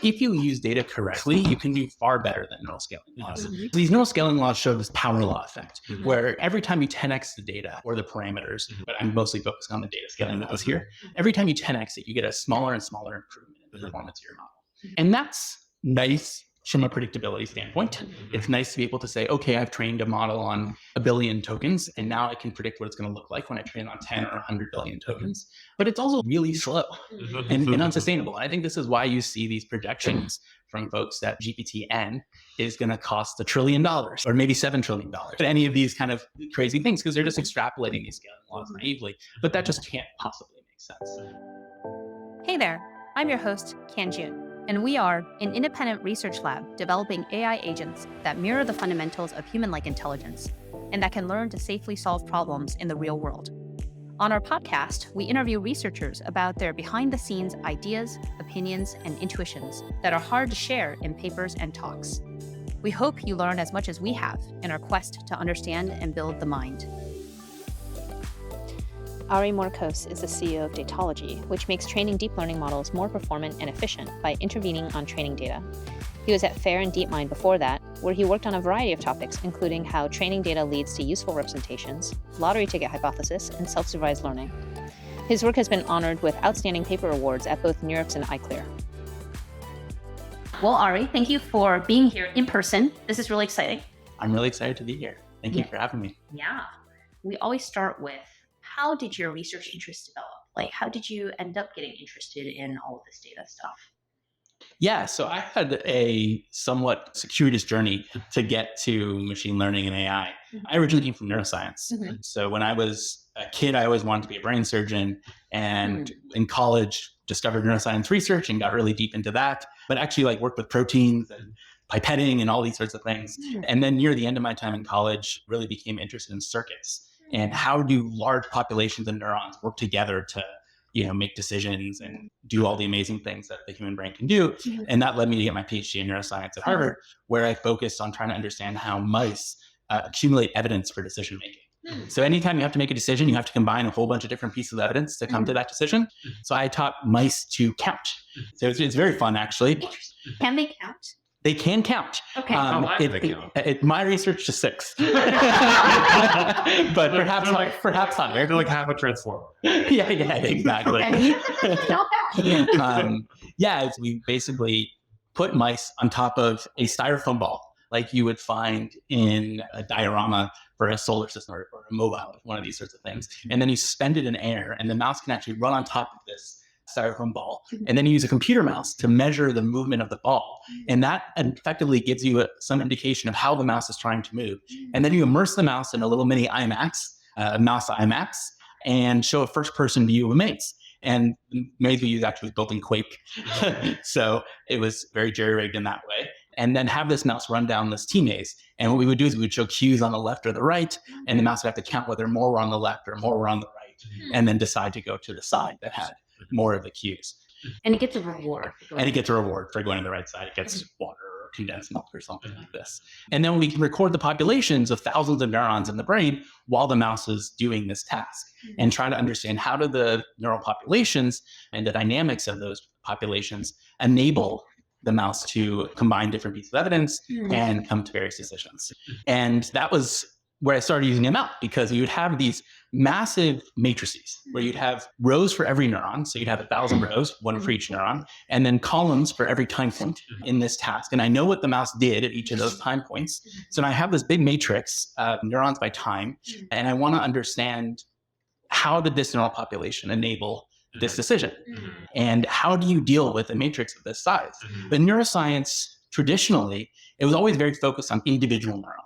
If you use data correctly, you can do far better than neural scaling laws. These neural scaling laws show this power law effect, where every time you 10x the data or the parameters, but I'm mostly focused on the data scaling laws here, every time you 10x it, you get a smaller and smaller improvement in the performance of your model. And that's nice from a predictability standpoint. It's nice to be able to say, okay, I've trained a model on 1 billion tokens, and now I can predict what it's going to look like when I train on 10 or 100 billion tokens. But it's also really slow and unsustainable. And I think this is why you see these projections from folks that GPT-N is going to cost $1 trillion or maybe $7 trillion. But any of these kind of crazy things, because they're just extrapolating these scaling laws naively. But that just can't possibly make sense. Hey there, I'm your host, Kan Jun. And we are an independent research lab developing AI agents that mirror the fundamentals of human-like intelligence and that can learn to safely solve problems in the real world. On our podcast, we interview researchers about their behind-the-scenes ideas, opinions, and intuitions that are hard to share in papers and talks. We hope you learn as much as we have in our quest to understand and build the mind. Ari Morcos is the CEO of Datology, which makes training deep learning models more performant and efficient by intervening on training data. He was at FAIR and DeepMind before that, where he worked on a variety of topics, including how training data leads to useful representations, lottery ticket hypothesis, and self-supervised learning. His work has been honored with outstanding paper awards at both NeurIPS and ICLR. Well, Ari, thank you for being here in person. This is really exciting. I'm really excited to be here. Thank you for having me. Yeah. We always start with, how did your research interests develop? Like, how did you end up getting interested in all of this data stuff? Yeah, so I had a somewhat circuitous journey to get to machine learning and AI. I originally came from neuroscience. So when I was a kid, I always wanted to be a brain surgeon, and in college discovered neuroscience research and got really deep into that, but actually worked with proteins and pipetting and all these sorts of things. And then near the end of my time in college, really became interested in circuits. And how do large populations of neurons work together to, make decisions and do all the amazing things that the human brain can do? And that led me to get my PhD in neuroscience at Harvard, where I focused on trying to understand how mice accumulate evidence for decision making. So anytime you have to make a decision, you have to combine a whole bunch of different pieces of evidence to come to that decision. So I taught mice to count. So it's very fun, actually. Can they count? They can count. Okay. My research is 6, but perhaps higher. They're like half a transformer. Yeah, exactly. Not bad. We basically put mice on top of a styrofoam ball, like you would find in a diorama for a solar system or a mobile, one of these sorts of things. And then you suspend it in air, and the mouse can actually run on top of this styrofoam ball. And then you use a computer mouse to measure the movement of the ball. And that effectively gives you some indication of how the mouse is trying to move. And then you immerse the mouse in a little mini mouse IMAX, and show a first-person view of a maze. And the maze we used actually was built in Quake. So it was very jerry-rigged in that way. And then have this mouse run down this T-maze. And what we would do is we would show cues on the left or the right, and the mouse would have to count whether more were on the left or more were on the right, and then decide to go to the side that had more of the cues. And it gets a reward. And it gets a reward for going to the right side. It gets water or condensed milk or something like this. And then we can record the populations of thousands of neurons in the brain while the mouse is doing this task, and try to understand how do the neural populations and the dynamics of those populations enable the mouse to combine different pieces of evidence and come to various decisions. And that was where I started using ML, because you would have these massive matrices where you'd have rows for every neuron. So you'd have 1,000 rows, one for each neuron, and then columns for every time point in this task. And I know what the mouse did at each of those time points. So now I have this big matrix of neurons by time, and I want to understand, how did this neural population enable this decision? And how do you deal with a matrix of this size? But neuroscience, traditionally, it was always very focused on individual neurons.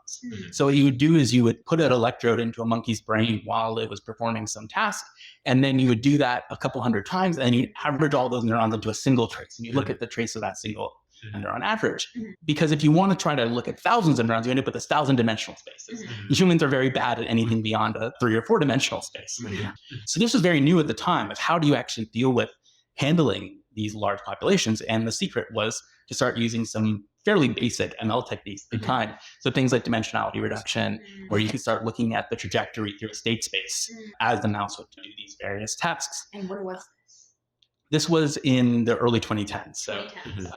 So what you would do is you would put an electrode into a monkey's brain while it was performing some task, and then you would do that a couple hundred times, and you average all those neurons into a single trace, and you look at the trace of that single neuron average. Because if you want to try to look at thousands of neurons, you end up with 1,000-dimensional spaces. Humans are very bad at anything beyond a 3 or 4-dimensional space. So this was very new at the time, of how do you actually deal with handling these large populations? And the secret was to start using some fairly basic ML techniques at the time. So things like dimensionality reduction, where you can start looking at the trajectory through a state space as the mouse would do these various tasks. And what was this? This was in the early 2010s.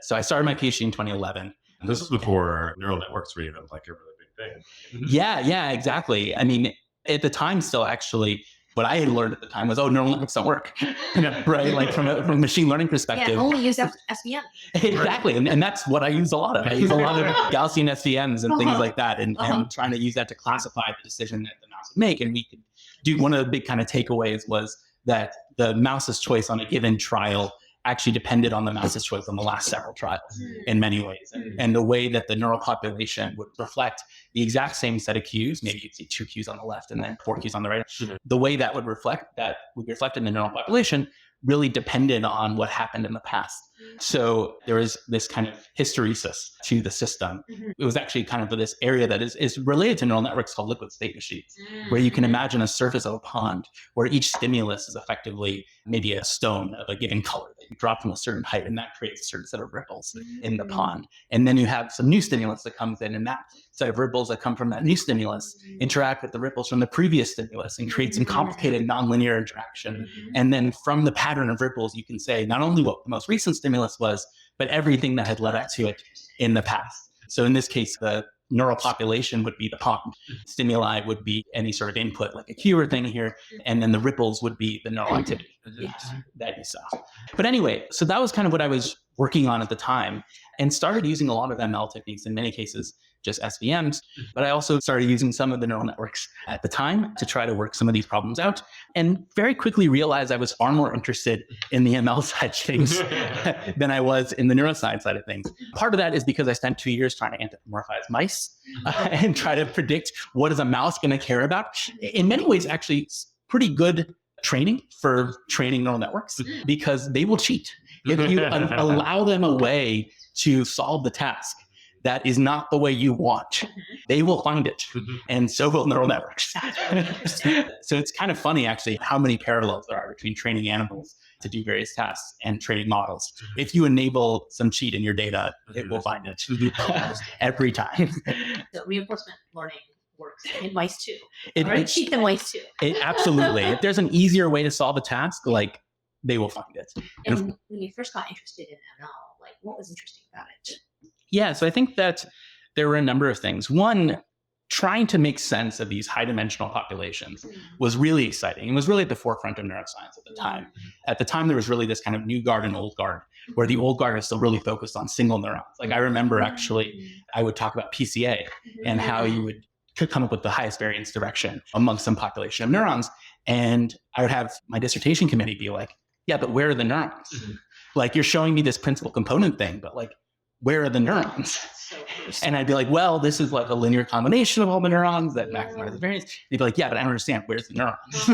So I started my PhD in 2011. And this is before neural networks were even like a really big thing. Yeah, exactly. I mean, at the time still actually, what I had learned at the time was, neural networks don't work, right? Like from a machine learning perspective. Yeah, only use SVM. Exactly. And that's what I use a lot of. I use a lot of Gaussian SVMs and things like that, and trying to use that to classify the decision that the mouse would make. And we could do, one of the big kind of takeaways was that the mouse's choice on a given trial actually depended on the mouse's choice on the last several trials in many ways. And the way that the neural population would reflect the exact same set of cues, maybe you'd see 2 cues on the left and then 4 cues on the right, the way that would reflect in the neural population really depended on what happened in the past. So there is this kind of hysteresis to the system. It was actually kind of this area that is related to neural networks called liquid state machines, where you can imagine a surface of a pond where each stimulus is effectively maybe a stone of a given color that you drop from a certain height, and that creates a certain set of ripples in the pond. And then you have some new stimulus that comes in, and that set of ripples that come from that new stimulus interact with the ripples from the previous stimulus and create some complicated nonlinear interaction. And then from the pattern of ripples, you can say not only what the most recent stimulus was, but everything that had led up to it in the past. So in this case, the neural population would be the pond. Stimuli would be any sort of input, like a cue or thing here. And then the ripples would be the neural activity that you saw. But anyway, so that was kind of what I was working on at the time, and started using a lot of ML techniques, in many cases just SVMs. But I also started using some of the neural networks at the time to try to work some of these problems out, and very quickly realized I was far more interested in the ML side of things than I was in the neuroscience side of things. Part of that is because I spent 2 years trying to anthropomorphize mice and try to predict what is a mouse going to care about. In many ways, actually pretty good training for training neural networks, because they will cheat. If you allow them a way to solve the task that is not the way you want, they will find it. And so will neural networks. So it's kind of funny, actually, how many parallels there are between training animals to do various tasks and training models. If you enable some cheat in your data, it will find it every time. So reinforcement learning works in mice too. Or cheat in mice too. Absolutely. If there's an easier way to solve a task, like, they will find it. And when you first got interested in ML, like, what was interesting about it? Yeah, so I think that there were a number of things. One, trying to make sense of these high-dimensional populations was really exciting. It was really at the forefront of neuroscience at the time. At the time, there was really this kind of new guard and old guard, where the old guard is still really focused on single neurons. Like, I remember, actually, I would talk about PCA and how you could come up with the highest variance direction among some population of neurons. And I would have my dissertation committee be like, yeah, but where are the neurons? Like, you're showing me this principal component thing, but like, where are the neurons? And I'd be like, well, this is like a linear combination of all the neurons that maximize the variance. They'd be like, yeah, but I don't understand. Where's the neurons? It's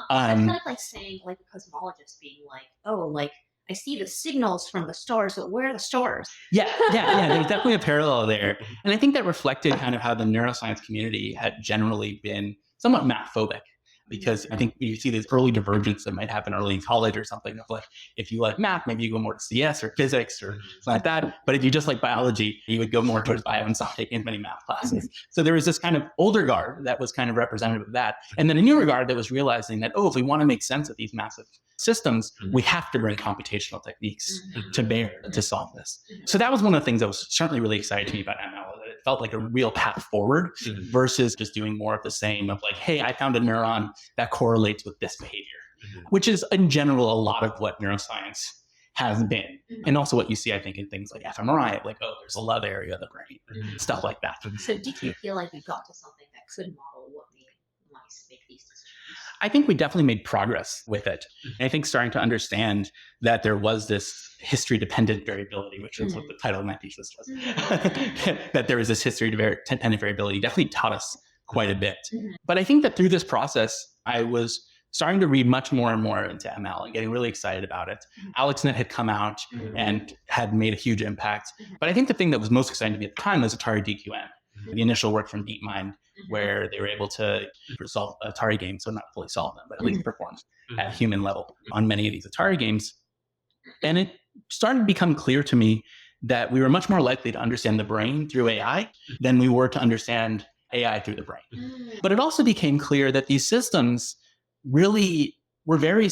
kind of like saying, like a cosmologist being like, oh, like, I see the signals from the stars, but where are the stars? Yeah. There's definitely a parallel there. And I think that reflected kind of how the neuroscience community had generally been somewhat math phobic. Because I think you see this early divergence that might happen early in college or something, of like, if you like math, maybe you go more to CS or physics or something like that. But if you just like biology, you would go more towards bio and stop taking as many math classes. So there was this kind of older guard that was kind of representative of that. And then a newer guard that was realizing that, if we want to make sense of these massive systems, we have to bring computational techniques to bear to solve this. So that was one of the things that was certainly really exciting to me about ML. It felt like a real path forward versus just doing more of the same of like, hey, I found a neuron that correlates with this behavior, which is in general a lot of what neuroscience has been. And also what you see, I think, in things like fMRI, like, there's a love area of the brain, stuff like that. So did you feel like you got to something that could model what made mice make these decisions? I think we definitely made progress with it. And I think starting to understand that there was this history-dependent variability, which is what the title of my thesis was, that there was this history-dependent variability definitely taught us quite a bit. But I think that through this process, I was starting to read much more and more into ML and getting really excited about it. AlexNet had come out and had made a huge impact. But I think the thing that was most exciting to me at the time was Atari DQN, the initial work from DeepMind, where they were able to resolve Atari games, so not fully solve them, but at least perform at human level on many of these Atari games. And it started to become clear to me that we were much more likely to understand the brain through AI than we were to understand AI through the brain. But it also became clear that these systems really were very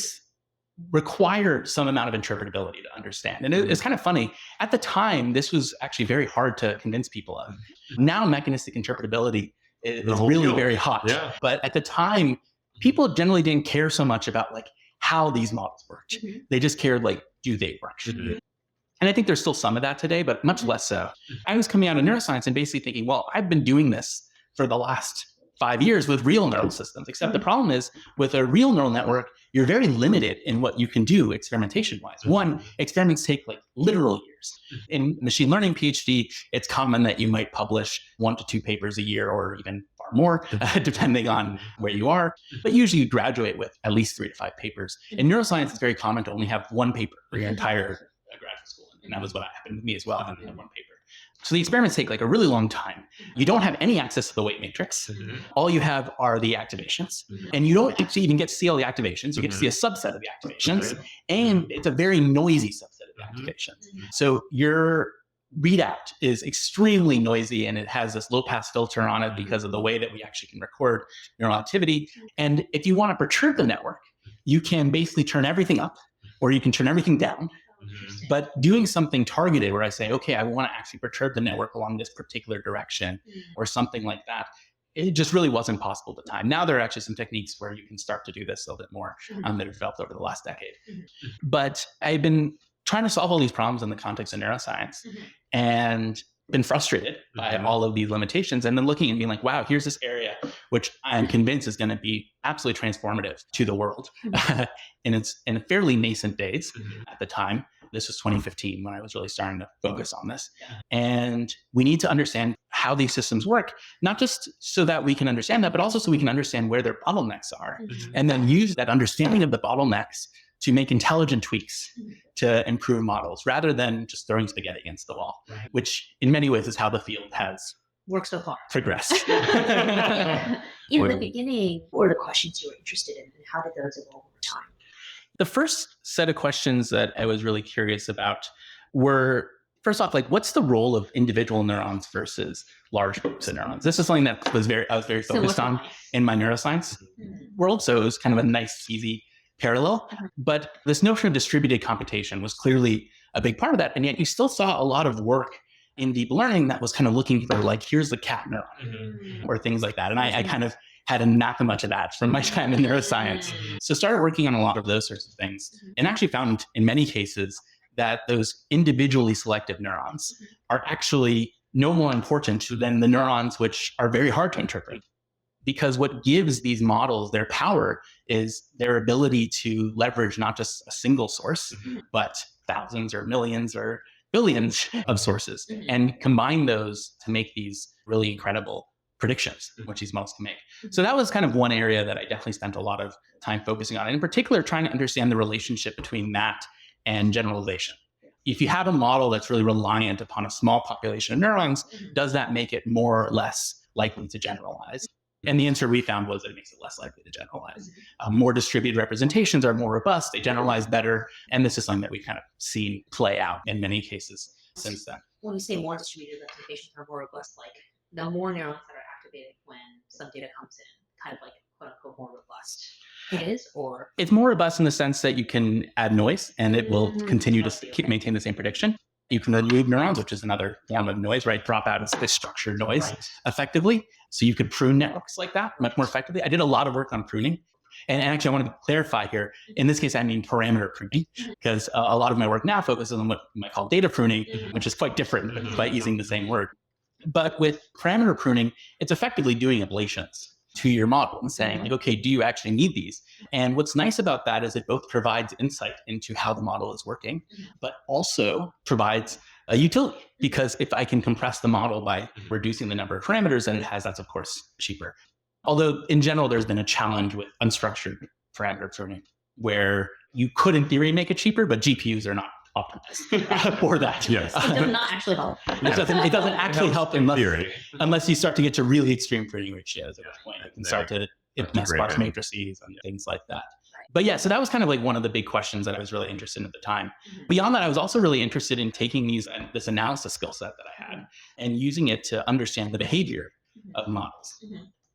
require some amount of interpretability to understand. And it's kind of funny. At the time, this was actually very hard to convince people of. Now, mechanistic interpretability is really very hot. Yeah. But at the time, people generally didn't care so much about like how these models worked. They just cared like, do they work? And I think there's still some of that today, but much less so. I was coming out of neuroscience and basically thinking, well, I've been doing this for the last 5 years with real neural systems, except the problem is with a real neural network, you're very limited in what you can do experimentation-wise. One, experiments take like literal years. In machine learning PhD, it's common that you might publish 1 to 2 papers a year or even far more, depending on where you are. But usually you graduate with at least 3 to 5 papers. In neuroscience, it's very common to only have 1 paper for your entire graduate school. And that was what happened with me as well. I only had 1 paper. So the experiments take like a really long time. You don't have any access to the weight matrix. All you have are the activations. And you don't actually even get to see all the activations. You get to see a subset of the activations. And it's a very noisy subset of the activations. So your readout is extremely noisy and it has this low pass filter on it because of the way that we actually can record neural activity. And if you want to perturb the network, you can basically turn everything up or you can turn everything down. But doing something targeted where I say, okay, I want to actually perturb the network along this particular direction or something like that, it just really wasn't possible at the time. Now there are actually some techniques where you can start to do this a little bit more that have developed over the last decade. But I've been trying to solve all these problems in the context of neuroscience and been frustrated by all of these limitations and then looking and being like, wow, here's this area which I'm convinced is going to be absolutely transformative to the world. And it's in fairly nascent days at the time. This was 2015 when I was really starting to focus on this. And we need to understand how these systems work, not just so that we can understand that, but also so we can understand where their bottlenecks are and then use that understanding of the bottlenecks to make intelligent tweaks to improve models rather than just throwing spaghetti against the wall, which in many ways is how the field has worked so far. Progressed. In the beginning, what were the questions you were interested in and how did those evolve over time? The first set of questions that I was really curious about were, first off, like what's the role of individual neurons versus large groups of neurons? This is something that I was very focused on in my neuroscience world. So it was kind of a nice, easy parallel. But this notion of distributed computation was clearly a big part of that. And yet you still saw a lot of work in deep learning that was kind of looking for like, here's the cat neuron or things like that. And I kind of had anathema to that from my time in neuroscience. So started working on a lot of those sorts of things and actually found in many cases that those individually selective neurons are actually no more important than the neurons which are very hard to interpret. Because what gives these models their power is their ability to leverage not just a single source, but thousands or millions or billions of sources and combine those to make these really incredible predictions, which these models can make. So that was kind of one area that I definitely spent a lot of time focusing on, and in particular, trying to understand the relationship between that and generalization. If you have a model that's really reliant upon a small population of neurons, does that make it more or less likely to generalize? And the answer we found was that it makes it less likely to generalize. More distributed representations are more robust, they generalize better, and this is something that we've kind of seen play out in many cases since then. When you say more distributed representations are more robust, like the more neurons that are activated when some data comes in, kind of like quote unquote more robust it is, or? It's more robust in the sense that you can add noise and it will continue to maintain the same prediction. You can remove neurons, which is another form of noise, right? Drop out this structured noise effectively. So you could prune networks like that much more effectively. I did a lot of work on pruning. And actually, I want to clarify here. In this case, I mean parameter pruning, because a lot of my work now focuses on what you might call data pruning, which is quite different by using the same word. But with parameter pruning, it's effectively doing ablations to your model and saying, like, okay, do you actually need these? And what's nice about that is it both provides insight into how the model is working, but also provides a utility. Because if I can compress the model by reducing the number of parameters, then that's of course cheaper. Although in general, there's been a challenge with unstructured parameter pruning where you could in theory make it cheaper, but GPUs are not optimized for that. It does not actually help. It doesn't actually help unless you start to get to really extreme pruning ratios, at which point you can start to implement sparse matrices and things like that. But yeah, so that was kind of like one of the big questions that I was really interested in at the time. Beyond that, I was also really interested in taking this analysis skill set that I had and using it to understand the behavior of models.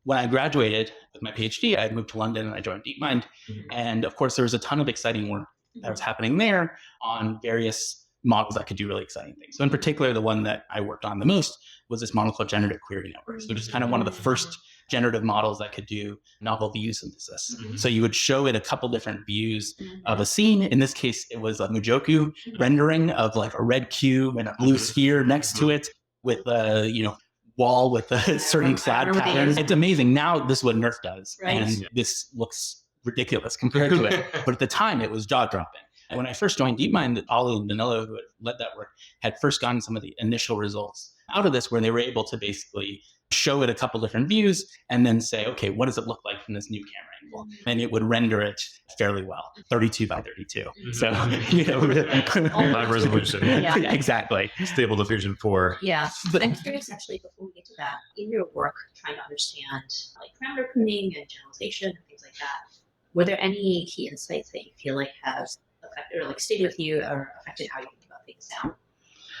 when I graduated with my PhD, I moved to London and I joined DeepMind. And of course, there was a ton of exciting work that was happening there on various models that could do really exciting things. So in particular, the one that I worked on the most was this model called generative query networks, which is kind of one of the first generative models that could do novel view synthesis. So you would show it a couple different views of a scene. In this case, it was a Mujoku rendering of like a red cube and a blue sphere next to it with a, wall with a certain clad pattern. It's amazing. Now this is what Nerf does. Right. And this looks ridiculous compared to it. But at the time, it was jaw-dropping. And when I first joined DeepMind, Ollie and Danilo, who had led that work, had first gotten some of the initial results out of this, where they were able to basically show it a couple different views and then say, okay, what does it look like from this new camera angle? And it would render it fairly well, 32 by 32. So, high resolution. Yeah. Exactly. Stable diffusion 4. Yeah. But I'm curious, actually, before we get to that, in your work trying to understand like parameter pruning and generalization and things like that, were there any key insights that you feel like have affected or like stayed with you or affected how you think about things now?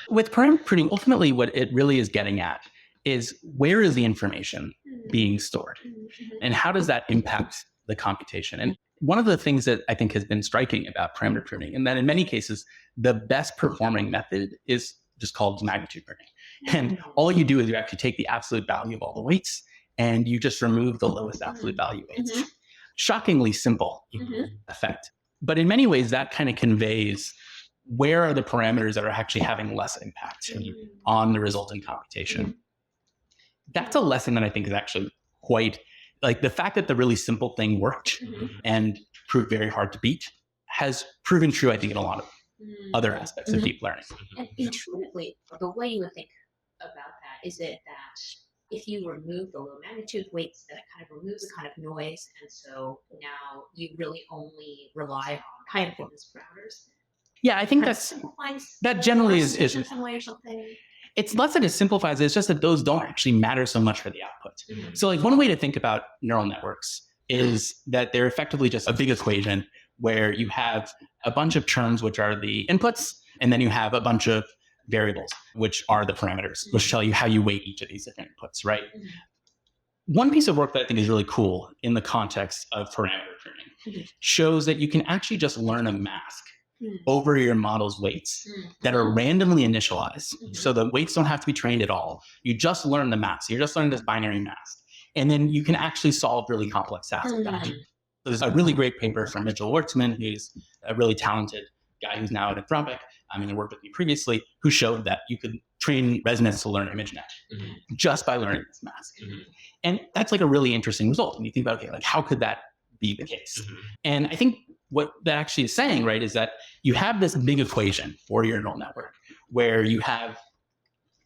With parameter pruning, ultimately what it really is getting at is where is the information being stored and how does that impact the computation? And one of the things that I think has been striking about parameter pruning, and that in many cases, the best performing method is just called magnitude pruning. And all you do is you actually take the absolute value of all the weights and you just remove the lowest absolute value weights. Shockingly simple effect. But in many ways, that kind of conveys where are the parameters that are actually having less impact on the resulting computation. That's a lesson that I think is actually quite, like the fact that the really simple thing worked and proved very hard to beat has proven true, I think, in a lot of other aspects of deep learning. And intuitively, the way you would think about that, is it that if you remove the low magnitude weights, that it kind of removes the kind of noise, and so now you really only rely on high performance parameters? Yeah, I think Kind of that's, simplifies that generally the is course in some way or something. it's less that it simplifies it, it's just that those don't actually matter so much for the output. So like one way to think about neural networks is that they're effectively just a big equation where you have a bunch of terms, which are the inputs, and then you have a bunch of variables, which are the parameters, which tell you how you weight each of these different inputs, right? One piece of work that I think is really cool in the context of parameter pruning shows that you can actually just learn a mask over your model's weights that are randomly initialized. So the weights don't have to be trained at all. You just learn the mask. You're just learning this binary mask. And then you can actually solve really complex tasks with that. There's a really great paper from Mitchell Wartzman, who's a really talented guy who's now at Anthropic, and worked with me previously, who showed that you could train resonance to learn ImageNet just by learning this mask. And that's like a really interesting result. And you think about, okay, like how could that be the case? And I think what that actually is saying, right, is that you have this big equation for your neural network where you have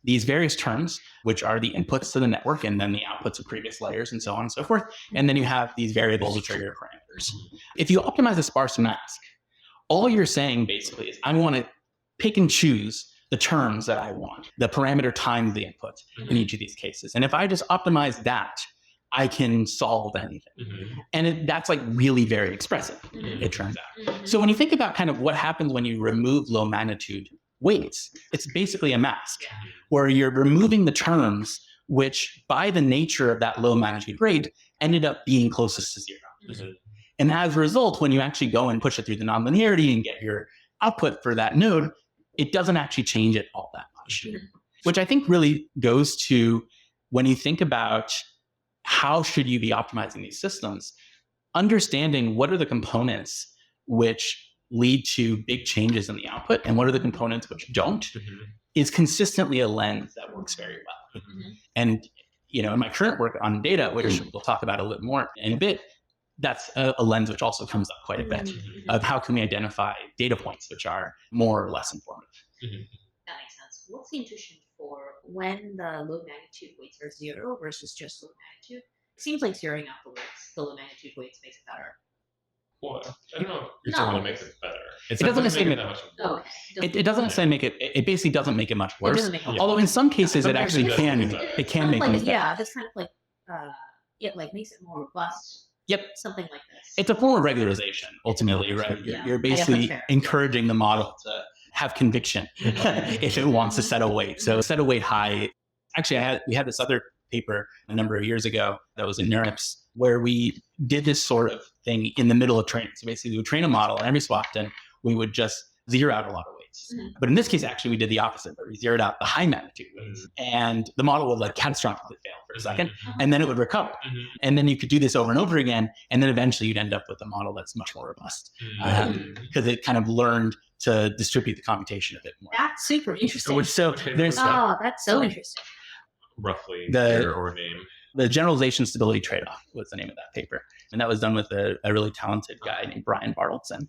these various terms, which are the inputs to the network and then the outputs of previous layers and so on and so forth. And then you have these variables, which are your parameters. If you optimize a sparse mask, all you're saying basically is I want to pick and choose the terms that I want, the parameter times the input in each of these cases. And if I just optimize that, I can solve anything. And that's like really very expressive, it turns out. So when you think about kind of what happens when you remove low magnitude weights, it's basically a mask where you're removing the terms which by the nature of that low magnitude rate ended up being closest to zero. And as a result, when you actually go and push it through the nonlinearity and get your output for that node, it doesn't actually change it all that much, which I think really goes to when you think about how should you be optimizing these systems, understanding what are the components which lead to big changes in the output and what are the components which don't is consistently a lens that works very well. And, in my current work on data, which we'll talk about a little bit more in a bit, that's a lens which also comes up quite a bit of how can we identify data points which are more or less informative. That makes sense. What's the intuition for when the low magnitude weights are zero versus just low magnitude? It seems like zeroing out the low magnitude weights makes it better. Well, I don't know if you're saying it makes it better. It doesn't necessarily make it that much worse. It doesn't necessarily make it. It basically doesn't make it much worse. doesn't make it Although in some cases it actually Sometimes can. it does. It can make things better. Yeah, that's kind of like it like makes it more robust. Yep. Something like this. It's a form of regularization, ultimately, right? Yeah. You're I guess basically that's fair. encouraging the model to have conviction if it wants to set a weight. So set a weight high. Actually, we had this other paper a number of years ago that was in NeurIPS, where we did this sort of thing in the middle of training. So basically we would train a model, and every so often we would just zero out a lot of weights. But in this case, actually, we did the opposite, where we zeroed out the high magnitude weights, and the model would like catastrophically fail for a second, and then it would recover. And then you could do this over and over again, and then eventually you'd end up with a model that's much more robust, because it kind of learned to distribute the computation a bit more. That's super interesting. So there's That's so interesting. Roughly The- year or name. the generalization stability trade-off was the name of that paper. And that was done with a really talented guy named Brian Bartleson.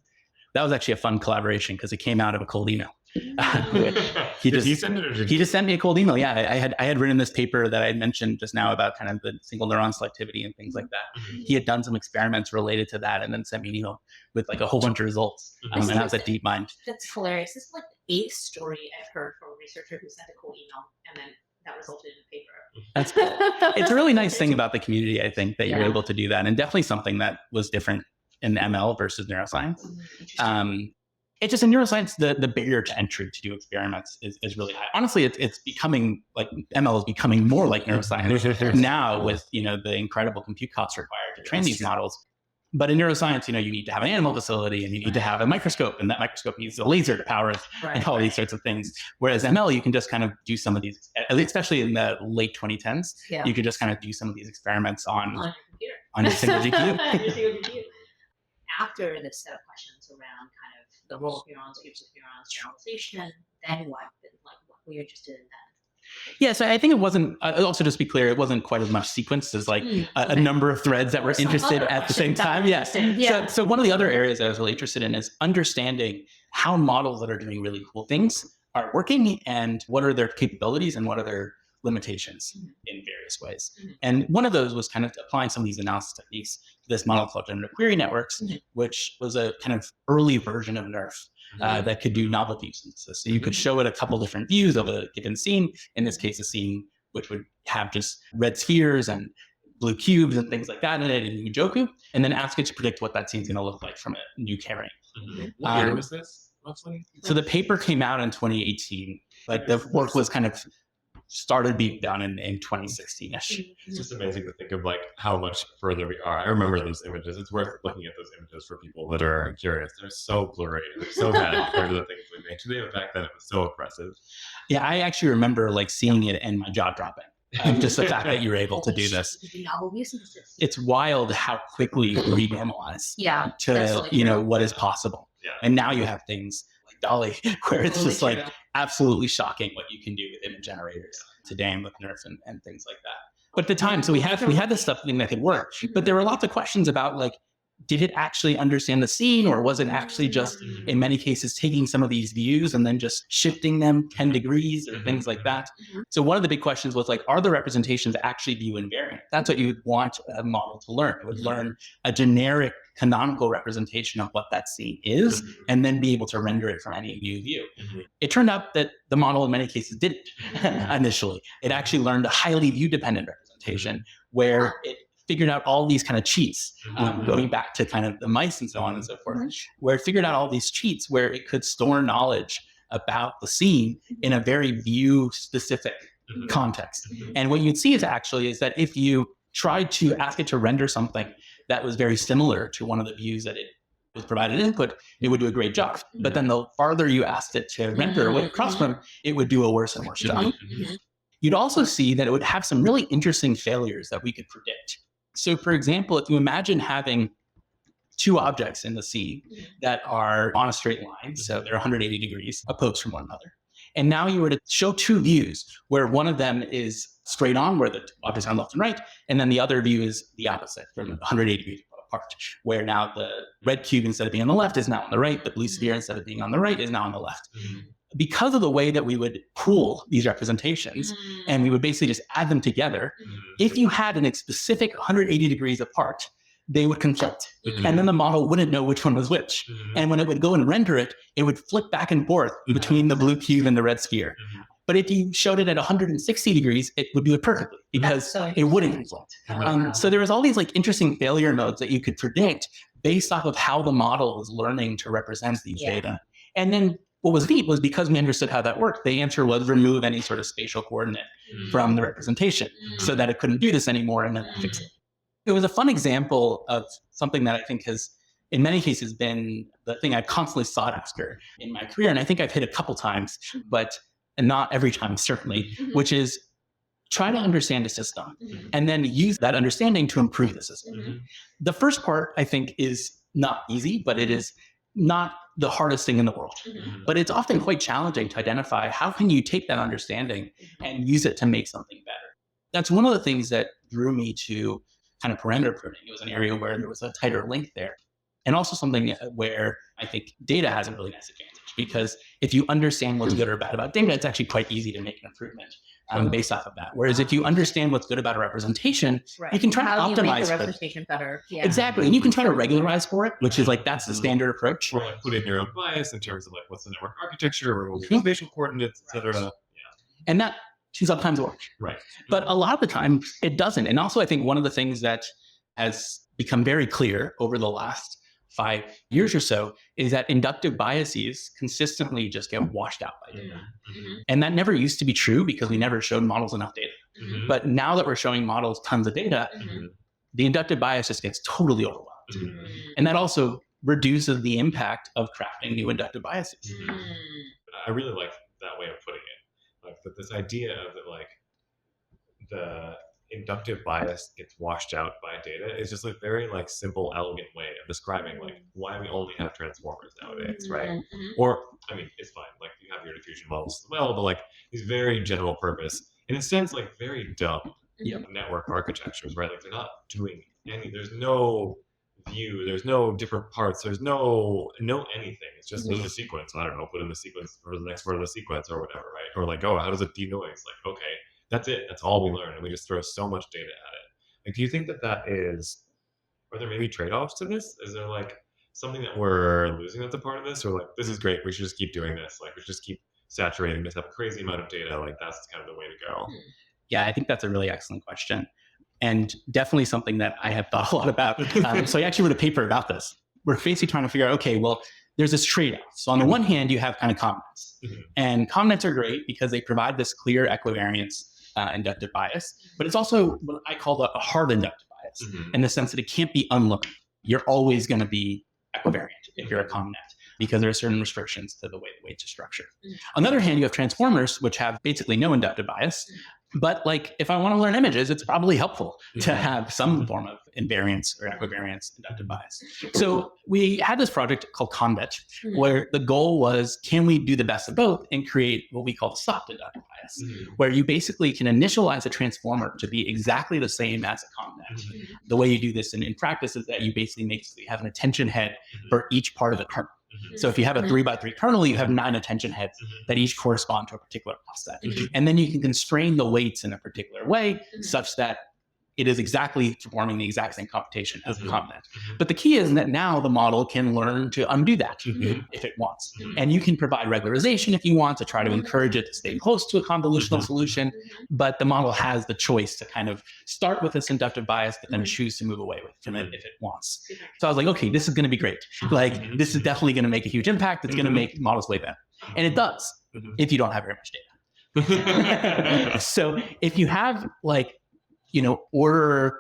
That was actually a fun collaboration because it came out of a cold email. He Did just- he send it, or did He just sent me a cold email. Yeah, I had written this paper that I had mentioned just now about kind of the single neuron selectivity and things like that. He had done some experiments related to that and then sent me an email with like a whole bunch of results. And that was at DeepMind. That's hilarious. This is like the 8th story I've heard from a researcher who sent a cool email and then that resulted in a paper. That's cool. It's a really nice thing about the community, I think, that you're able to do that, and definitely something that was different in ML versus neuroscience. It's just in neuroscience, the barrier to entry to do experiments is really high. Honestly, it's becoming like ML is becoming more like neuroscience now with, the incredible compute costs required to train these models. But in neuroscience, you need to have an animal facility and you need to have a microscope, and that microscope needs a laser to power it and all these sorts of things. Whereas ML, you can just kind of do some of these, especially in the late 2010s, you could just kind of do some of these experiments on your computer. On your single GPU. Your single GPU. After this set of questions around kind of the role of neurons, use of neurons, generalization, then what? Like, what were you interested in then? Yeah, so I think it wasn't, also just to be clear, it wasn't quite as much sequenced as like a number of threads that were Some interested other at the same questions that time. were Yeah. interested, yeah. So one of the other areas I was really interested in is understanding how models that are doing really cool things are working and what are their capabilities and what are their limitations in various ways. And one of those was kind of applying some of these analysis techniques to this model called generative query networks, which was a kind of early version of NeRF. That could do novel view synthesis. So you could show it a couple different views of a given scene. In this case, a scene which would have just red spheres and blue cubes and things like that in it in Ujoku, and then ask it to predict what that scene's going to look like from a new carrying. What year was this? Roughly? So the paper came out in 2018, but the work was kind of started being done in 2016-ish. It's just amazing to think of like how much further we are. I remember those images. It's worth looking at those images for people that are curious. They're so blurry. They're so bad compared to the things we made today. But back then, it was so oppressive. Yeah, I actually remember like seeing it and my jaw dropping. Just the fact that you were able to do this. Novel view synthesis. It's wild how quickly you can reanalyze Yeah. to really what is possible. Yeah. And now you have things like Dolly, where it's just like absolutely shocking what you can do with image generators today and with NeRF and things like that. But at the time, so we had this stuff that could work, but there were lots of questions about like, did it actually understand the scene, or was it actually just in many cases taking some of these views and then just shifting them 10 degrees or things like that? So one of the big questions was like, are the representations actually view invariant? That's what you would want a model to learn. It would learn a generic canonical representation of what that scene is, and then be able to render it from any view. It turned out that the model in many cases didn't initially. It actually learned a highly view-dependent representation where it figured out all these kind of cheats, going back to kind of the mice and so on and so forth, where it figured out all these cheats where it could store knowledge about the scene in a very view-specific context. And what you'd see is that if you tried to ask it to render something that was very similar to one of the views that it was provided input, it would do a great job. But then the farther you asked it to render away across from, it would do a worse and worse job. You'd also see that it would have some really interesting failures that we could predict. So for example, if you imagine having two objects in the scene that are on a straight line, so they're 180 degrees opposed from one another. And now you were to show two views where one of them is straight on, where the objects are on left and right, and then the other view is the opposite, from 180 degrees apart, where now the red cube, instead of being on the left, is now on the right, the blue sphere, instead of being on the right, is now on the left. Because of the way that we would pool these representations, and we would basically just add them together, if you had a specific 180 degrees apart, they would conflict. And then the model wouldn't know which one was which. And when it would go and render it, it would flip back and forth between the blue cube and the red sphere. But if you showed it at 160 degrees, it would do it perfectly because it wouldn't conflict. So there was all these like interesting failure modes that you could predict based off of how the model is learning to represent these data. And then what was neat was because we understood how that worked, the answer was remove any sort of spatial coordinate from the representation so that it couldn't do this anymore and then fix it. It was a fun example of something that I think has, in many cases, been the thing I've constantly sought after in my career. And I think I've hit a couple times, but not every time, certainly, which is try to understand a system and then use that understanding to improve the system. The first part, I think, is not easy, but it is not the hardest thing in the world. But it's often quite challenging to identify how can you take that understanding and use it to make something better. That's one of the things that drew me to kind of parameter pruning. It was an area where there was a tighter link there. And also something where I think data has a really nice advantage, because if you understand what's good or bad about data, it's actually quite easy to make an improvement based off of that. Whereas if you understand what's good about a representation, you can try to optimize do you make the representation better. Yeah. Exactly. And you can try to regularize for it, which is like, that's the standard approach. Or like put in your own bias in terms of like what's the network architecture, or what the spatial coordinates, et cetera. Yeah. And that sometimes works. Right. But a lot of the time it doesn't. And also I think one of the things that has become very clear over the last 5 years or so is that inductive biases consistently just get washed out by data. And that never used to be true because we never showed models enough data. But now that we're showing models tons of data, the inductive bias just gets totally overwhelmed. And that also reduces the impact of crafting new inductive biases. I really like that way of putting it. Like that this idea of that, like the inductive bias gets washed out by data is just a very like simple, elegant way of describing like why we only have transformers nowadays, right? Or I mean, it's fine. Like you have your diffusion models as well, but like these very general purpose, in a sense, like very dumb network architectures, right? Like they're not doing any. There's no view. There's no different parts. There's no anything. It's just in the sequence. I don't know. Put in the sequence for the next word of the sequence or whatever, right? Or like, oh, how does it denoise? Like, okay. That's it. That's all we learn. And we just throw so much data at it. Like, do you think that are there maybe trade-offs to this? Is there like something that we're losing that's a part of this? Or like, this is great. We should just keep doing this. Like, we should just keep saturating this, have a crazy amount of data. Like, that's kind of the way to go. Yeah, I think that's a really excellent question. And definitely something that I have thought a lot about. So I actually wrote a paper about this. We're basically trying to figure out, okay, well, there's this trade-off. So on the one hand, you have kind of comments. And comments are great because they provide this clear equivariance inductive bias, but it's also what I call a hard inductive bias in the sense that it can't be unlearned. You're always going to be equivariant if you're a comnet because there are certain restrictions to the way the weights are structured. On the other hand, you have transformers, which have basically no inductive bias. But like, if I want to learn images, it's probably helpful to have some form of invariance or equivariance inductive bias. So we had this project called Convet, where the goal was, can we do the best of both and create what we call the soft inductive bias, where you basically can initialize a transformer to be exactly the same as a convet. The way you do this in practice is that you basically have an attention head for each part of the kernel. So if you have a 3x3 kernel, you have 9 attention heads that each correspond to a particular offset. And then you can constrain the weights in a particular way such that it is exactly performing the exact same computation as the convet. But the key is that now the model can learn to undo that if it wants. And you can provide regularization if you want to try to encourage it to stay close to a convolutional solution. But the model has the choice to kind of start with this inductive bias, but then choose to move away from it if it wants. So I was like, okay, this is going to be great. Like, this is definitely going to make a huge impact. It's going to make models way better. And it does if you don't have very much data. So if you have like, order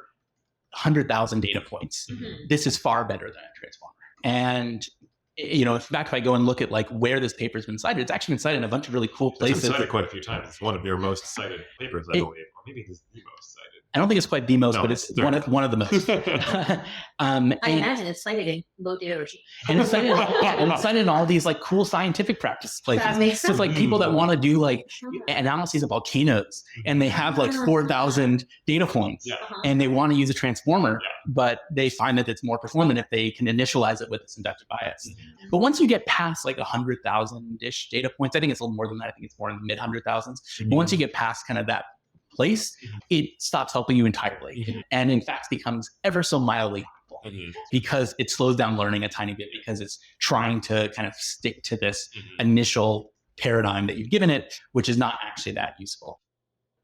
100,000 data points. This is far better than a transformer. And, in fact, if I go and look at like where this paper's been cited, it's actually been cited in a bunch of really cool places. It's been cited quite a few times. It's one of your most cited papers, I believe, or maybe it is the most cited. I don't think it's quite the most, but it's one of the most. I imagine it's cited in low data regime. And it's cited, and it's cited in all these like cool scientific practice places. That makes sense. So it's like people that want to do like analyses of volcanoes, and they have like 4,000 data points, and they want to use a transformer, but they find that it's more performant if they can initialize it with this inductive bias. But once you get past like 100,000-ish data points, I think it's a little more than that. I think it's more in the mid 100,000s. But once you get past kind of that place, it stops helping you entirely, and in fact becomes ever so mildly harmful because it slows down learning a tiny bit because it's trying to kind of stick to this initial paradigm that you've given it, which is not actually that useful.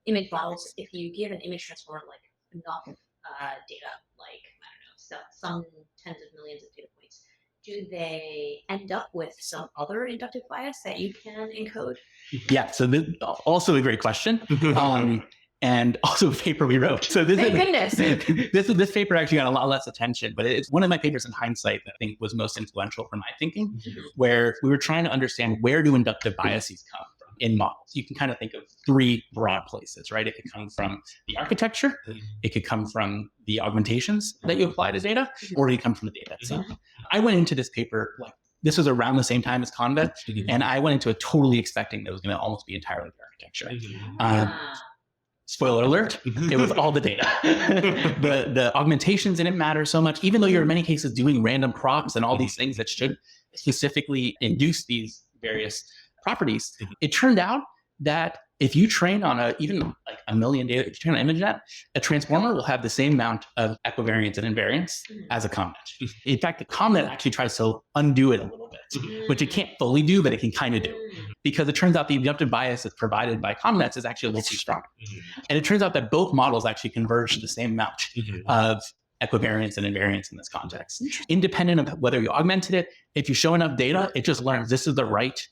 Image models, if you give an image transformer like enough data, like I don't know, some tens of millions of data points, do they end up with some other inductive bias that you can encode? Yeah, so this also a great question. And also a paper we wrote. So Thank goodness. This paper actually got a lot less attention, but it's one of my papers in hindsight that I think was most influential for my thinking, where we were trying to understand where do inductive biases come from in models. You can kind of think of three broad places, right? It could come from the architecture, it could come from the augmentations that you apply to data, or it could come from the data itself. I went into this paper this was around the same time as Convet, and I went into it totally expecting that it was going to almost be entirely the architecture. Spoiler alert, it was all the data. The augmentations didn't matter so much, even though you're in many cases doing random props and all these things that should specifically induce these various properties. It turned out that if you train on even like a million data, if you train on ImageNet, a transformer will have the same amount of equivariance and invariance as a COMNet. In fact, the COMNet actually tries to undo it a little bit, which it can't fully do, but it can kind of do. Because it turns out the inductive bias that's provided by COMNets is actually a little too strong. And it turns out that both models actually converge to the same amount of equivariance and invariance in this context. Independent of whether you augmented it, if you show enough data, it just learns this is the right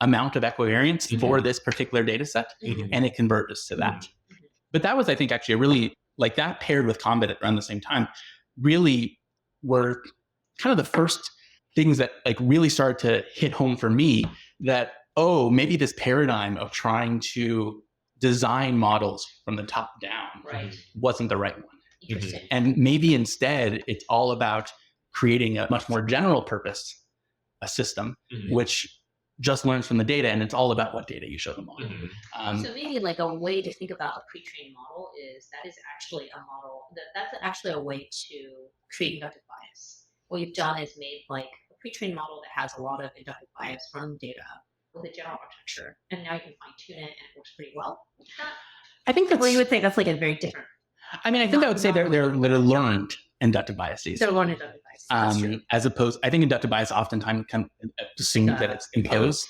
amount of equivariance for this particular data set, and it converges to that. But that was, I think, actually a really, like that paired with Convet around the same time, really were kind of the first things that like really started to hit home for me that, oh, maybe this paradigm of trying to design models from the top down wasn't the right one. And maybe instead it's all about creating a much more general purpose system, which just learns from the data, and it's all about what data you show them on. So maybe like a way to think about a pre-trained model is that is actually a model that's actually a way to create inductive bias. What you've done is made like a pre-trained model that has a lot of inductive bias from data with a general architecture, and now you can fine tune it and it works pretty well. I think that's, well, you would think that's like a very different. I mean, I think I would say they're learned inductive biases. They're learned inductive biases. As opposed, I think inductive bias oftentimes can assume that it's imposed.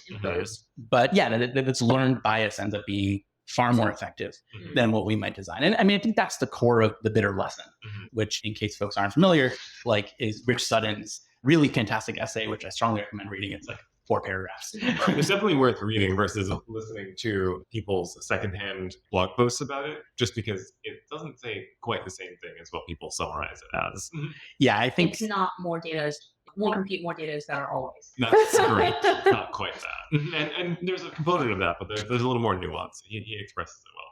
But yeah, that it's learned bias ends up being far more effective than what we might design. And I mean, I think that's the core of the bitter lesson, which in case folks aren't familiar, like is Rich Sutton's really fantastic essay, which I strongly recommend reading. It's like 4 paragraphs. It's definitely worth reading versus listening to people's secondhand blog posts about it, just because it doesn't say quite the same thing as what people summarize it as. Yeah, I think it's not more data, more compute, more data is better always. That's great. Not quite that. And there's a component of that, but there's a little more nuance. He expresses it well.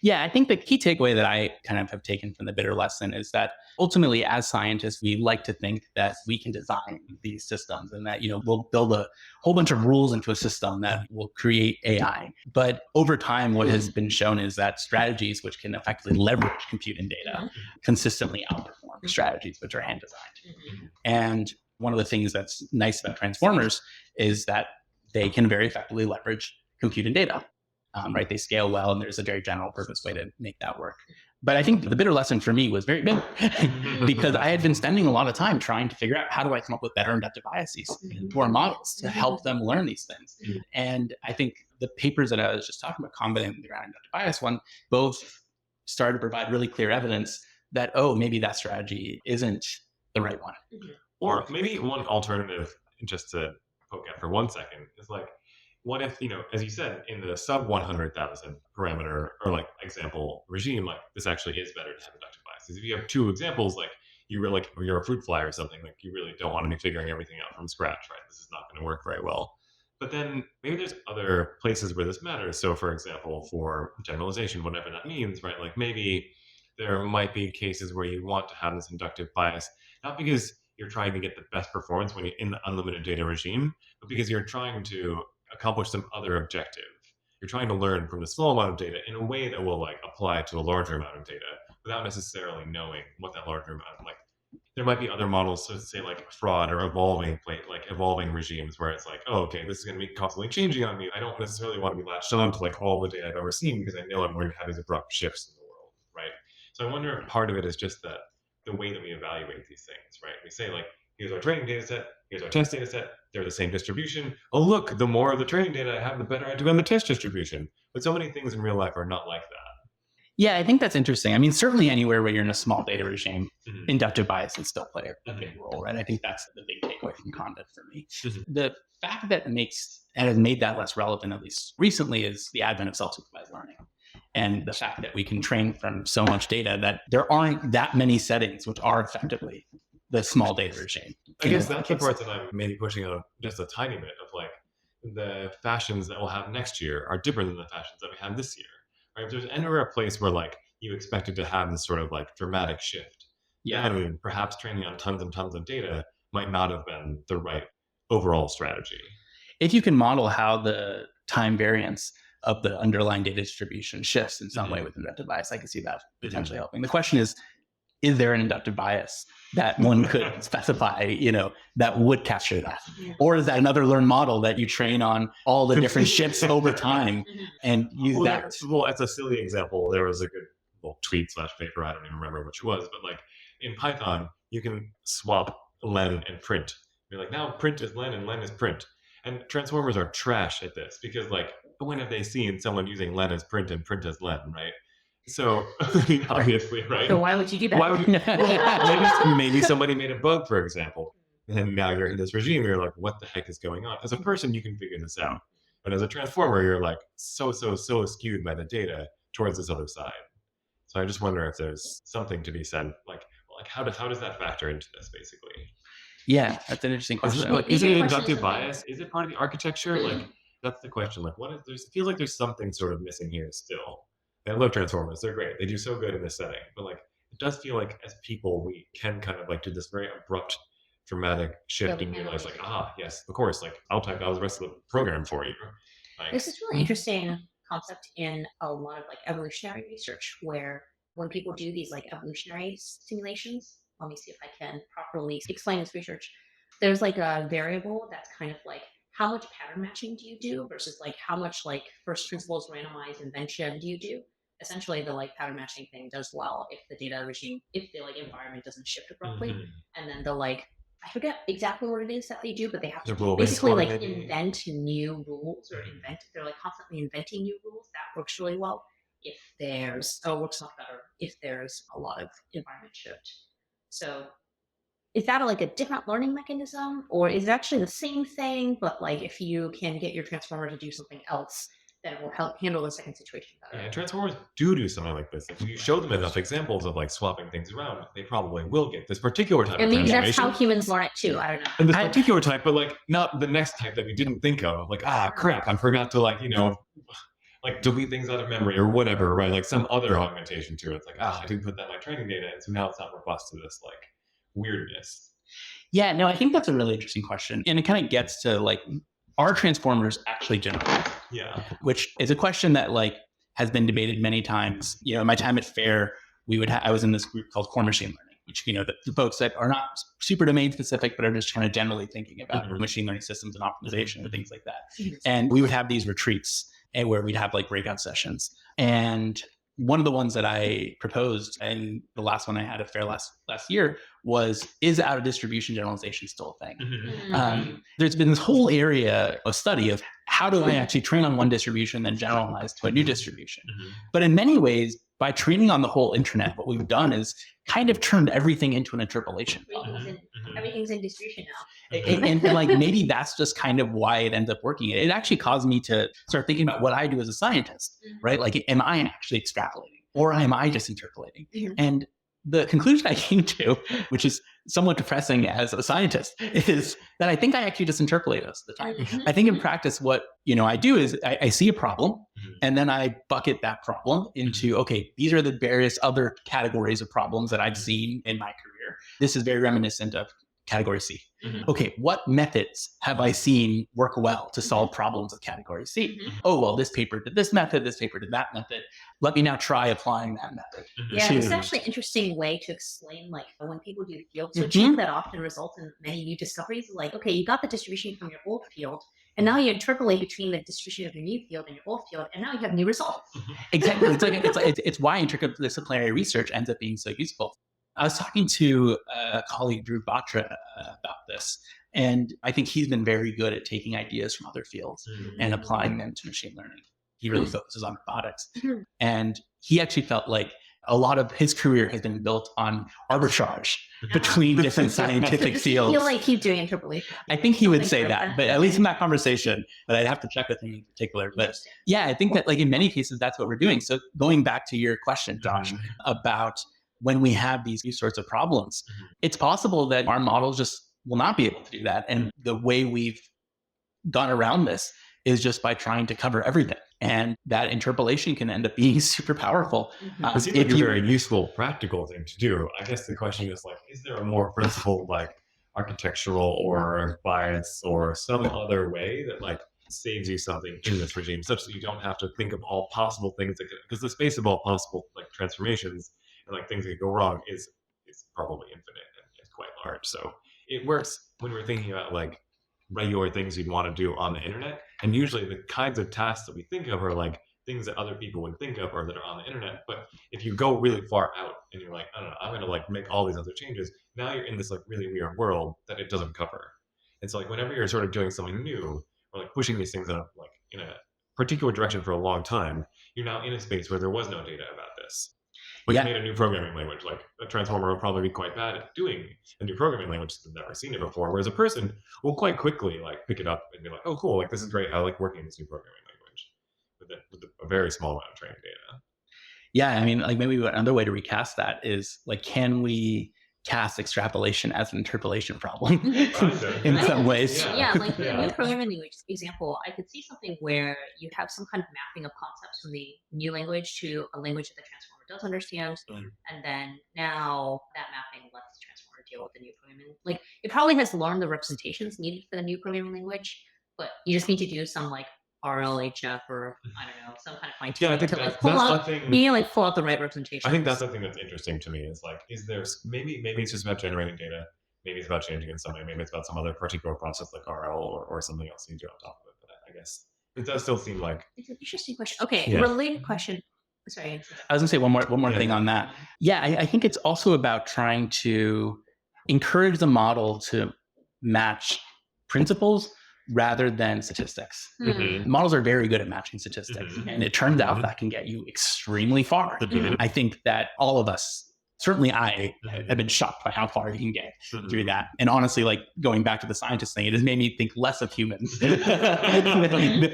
Yeah, I think the key takeaway that I kind of have taken from the bitter lesson is that ultimately, as scientists, we like to think that we can design these systems and that, we'll build a whole bunch of rules into a system that will create AI. But over time, what has been shown is that strategies which can effectively leverage compute and data consistently outperform strategies which are hand designed. And one of the things that's nice about transformers is that they can very effectively leverage compute and data. Right, they scale well, and there's a very general purpose way to make that work. But I think the bitter lesson for me was very big because I had been spending a lot of time trying to figure out how do I come up with better inductive biases for models to help them learn these things. And I think the papers that I was just talking about, Convet and the inductive bias one, both started to provide really clear evidence that, oh, maybe that strategy isn't the right one. Or maybe one alternative, just to poke at for 1 second, is like, what if, as you said, in the sub 100,000 parameter or like example regime, like this actually is better to have inductive biases. If you have 2 examples, like you're a fruit fly or something, like you really don't want to be figuring everything out from scratch, right? This is not going to work very well. But then maybe there's other places where this matters. So for example, for generalization, whatever that means, right? Like maybe there might be cases where you want to have this inductive bias, not because you're trying to get the best performance when you're in the unlimited data regime, but because you're trying to accomplish some other objective. You're trying to learn from the small amount of data in a way that will like apply to a larger amount of data without necessarily knowing what that larger amount of, like, there might be other models, so say like fraud or evolving regimes where it's like, oh, okay, this is going to be constantly changing on me. I don't necessarily want to be latched on to like all the data I've ever seen because I know I'm going to have these abrupt shifts in the world, right? So I wonder if part of it is just that the way that we evaluate these things, right? We say like, here's our training data set, here's our test data set, they're the same distribution. Oh, look, the more of the training data I have, the better I do on the test distribution. But so many things in real life are not like that. Yeah, I think that's interesting. I mean, certainly anywhere where you're in a small data regime, Mhm. inductive bias can still play a Mhm. big role, right? I think that's the big takeaway from content for me. Mhm. The fact that has made that less relevant, at least recently, is the advent of self-supervised learning. And the fact that we can train from so much data that there aren't that many settings which are effectively the small data regime. I guess that's the part that I'm maybe pushing on just a tiny bit of like the fashions that we'll have next year are different than the fashions that we have this year. Right? If there's anywhere a place where like you expected to have this sort of like dramatic shift, then perhaps training on tons and tons of data might not have been the right overall strategy. If you can model how the time variance of the underlying data distribution shifts in some way with inductive bias, I can see that potentially helping. The question is there an inductive bias that one could specify, that would capture that? Or is that another learned model that you train on all the different shifts over time and use that? Well, as a silly example, there was a good tweet / paper, I don't even remember which was, but like in Python, you can swap len and print. You're like, now print is len and len is print. And transformers are trash at this because like, when have they seen someone using len as print and print as len, right? So obviously, right? So why would you do that? Why would you? Maybe somebody made a bug, for example, and now you're in this regime. You're like, what the heck is going on? As a person, you can figure this out, but as a transformer, you're like so skewed by the data towards this other side. So I just wonder if there's something to be said, like how does that factor into this, basically? Yeah, that's an interesting question. Is it inductive bias? Is it part of the architecture? Like that's the question. Like what is there? It feels like there's something sort of missing here still. I love transformers. They're great. They do so good in this setting. But like, it does feel like as people, we can kind of like do this very abrupt, dramatic shift and realize like, yes, of course, like I'll type out the rest of the program for you. Like, this is really interesting concept in a lot of like evolutionary research, where when people do these like evolutionary simulations, let me see if I can properly explain this research. There's like a variable that's kind of like how much pattern matching do you do versus like how much like first principles randomized invention do you do? Essentially, the like pattern matching thing does well if the data regime, if the like environment doesn't shift abruptly, and then the like I forget exactly what it is that they do, but they have to basically like invent new rules or they're like constantly inventing new rules. That works really well if there's it works not better if there's a lot of environment shift. So is that like a different learning mechanism, or is it actually the same thing, but like if you can get your transformer to do something else, then it will help handle the second situation better? Yeah, transformers do something like this. If you show them enough examples of like swapping things around, they probably will get this particular type of transformation. And maybe that's how humans learn it too. I don't know. And this particular type, but like not the next type that we didn't think of. Like, crap, I forgot to like, like delete things out of memory or whatever, right? Like some other augmentation to it. It's like, I didn't put that in my training data, and so now it's not robust to this like weirdness. Yeah, no, I think that's a really interesting question. And it kind of gets to like, are transformers actually generalized? Yeah. Which is a question that like has been debated many times. In my time at FAIR, I was in this group called core machine learning, which, the folks that are not super domain specific, but are just kind of generally thinking about machine learning systems and optimization and things like that. And we would have these retreats where we'd have like breakout sessions. And one of the ones that I proposed, and the last one I had at FAIR last year, was, is out of distribution generalization still a thing? There's been this whole area of study of how do I actually train on one distribution, then generalize to a new distribution? But in many ways, by training on the whole internet, what we've done is kind of turned everything into an interpolation. Everything's in distribution now. And like maybe that's just kind of why it ends up working. It actually caused me to start thinking about what I do as a scientist, right? Like, am I actually extrapolating or am I just interpolating? And the conclusion I came to, which is somewhat depressing as a scientist, is that I think I actually just interpolate most of the time. I think in practice, what I do is I see a problem, and then I bucket that problem into, okay, these are the various other categories of problems that I've seen in my career. This is very reminiscent of category C. Okay, what methods have I seen work well to solve problems of category C? Oh, well, this paper did this method, this paper did that method. Let me now try applying that method. Yeah, it's actually an interesting way to explain, like, when people do field switching, that often results in many new discoveries. Like, okay, you got the distribution from your old field, and now you interpolate between the distribution of your new field and your old field, and now you have new results. Exactly. It's why interdisciplinary research ends up being so useful. I was talking to a colleague, Drew Batra, about this, and I think he's been very good at taking ideas from other fields and applying them to machine learning. He really focuses on robotics. And he actually felt like a lot of his career has been built on arbitrage between different scientific Does fields. he feel like he's doing interpolation? I think he would Something say like that, but at least in that conversation, but I'd have to check with him in particular. But yeah, I think that like in many cases, that's what we're doing. So going back to your question, Josh, about when we have these sorts of problems, it's possible that our models just will not be able to do that. And the way we've gone around this is just by trying to cover everything. And that interpolation can end up being super powerful. It seems like a very useful, practical thing to do. I guess the question is like, is there a more principled, like architectural or bias or some other way that like saves you something in this regime, such that you don't have to think of all possible things that because the space of all possible like transformations and like things that could go wrong is probably infinite and it's quite large. So it works when we're thinking about like regular things you'd want to do on the internet. And usually the kinds of tasks that we think of are like things that other people would think of or that are on the internet. But if you go really far out and you're like, I don't know, I'm going to like make all these other changes, now you're in this like really weird world that it doesn't cover. And so like whenever you're sort of doing something new or like pushing these things up like in a particular direction for a long time, you're now in a space where there was no data about this. But you made a new programming language, like a transformer will probably be quite bad at doing a new programming language that's never seen it before. Whereas a person will quite quickly like pick it up and be like, oh, cool, like this is great. I like working in this new programming language with a very small amount of training data. Yeah, I mean, like maybe another way to recast that is like, can we cast extrapolation as an interpolation problem in some ways? Yeah, like the new programming language example, I could see something where you have some kind of mapping of concepts from the new language to a language that the transformer does understand, and then now that mapping lets the transformer deal with the new programming. Like it probably has learned the representations needed for the new programming language, but you just need to do some like RLHF or I don't know, some kind of fine tuning. Yeah, I think to, that's the thing. You need to like pull out the right representation. I think that's the thing that's interesting to me is like, is there maybe it's just about generating data, maybe it's about changing in some way, maybe it's about some other particular process like RL or something else you do on top of it. But I guess it does still seem like it's an interesting question. Okay, related question. Sorry. I was gonna say one more thing on that. Yeah, I think it's also about trying to encourage the model to match principles rather than statistics. Models are very good at matching statistics, and it turns out that can get you extremely far. I think that all of us, certainly I, have been shocked by how far you can get through that. And honestly, like going back to the scientist thing, it has made me think less of humans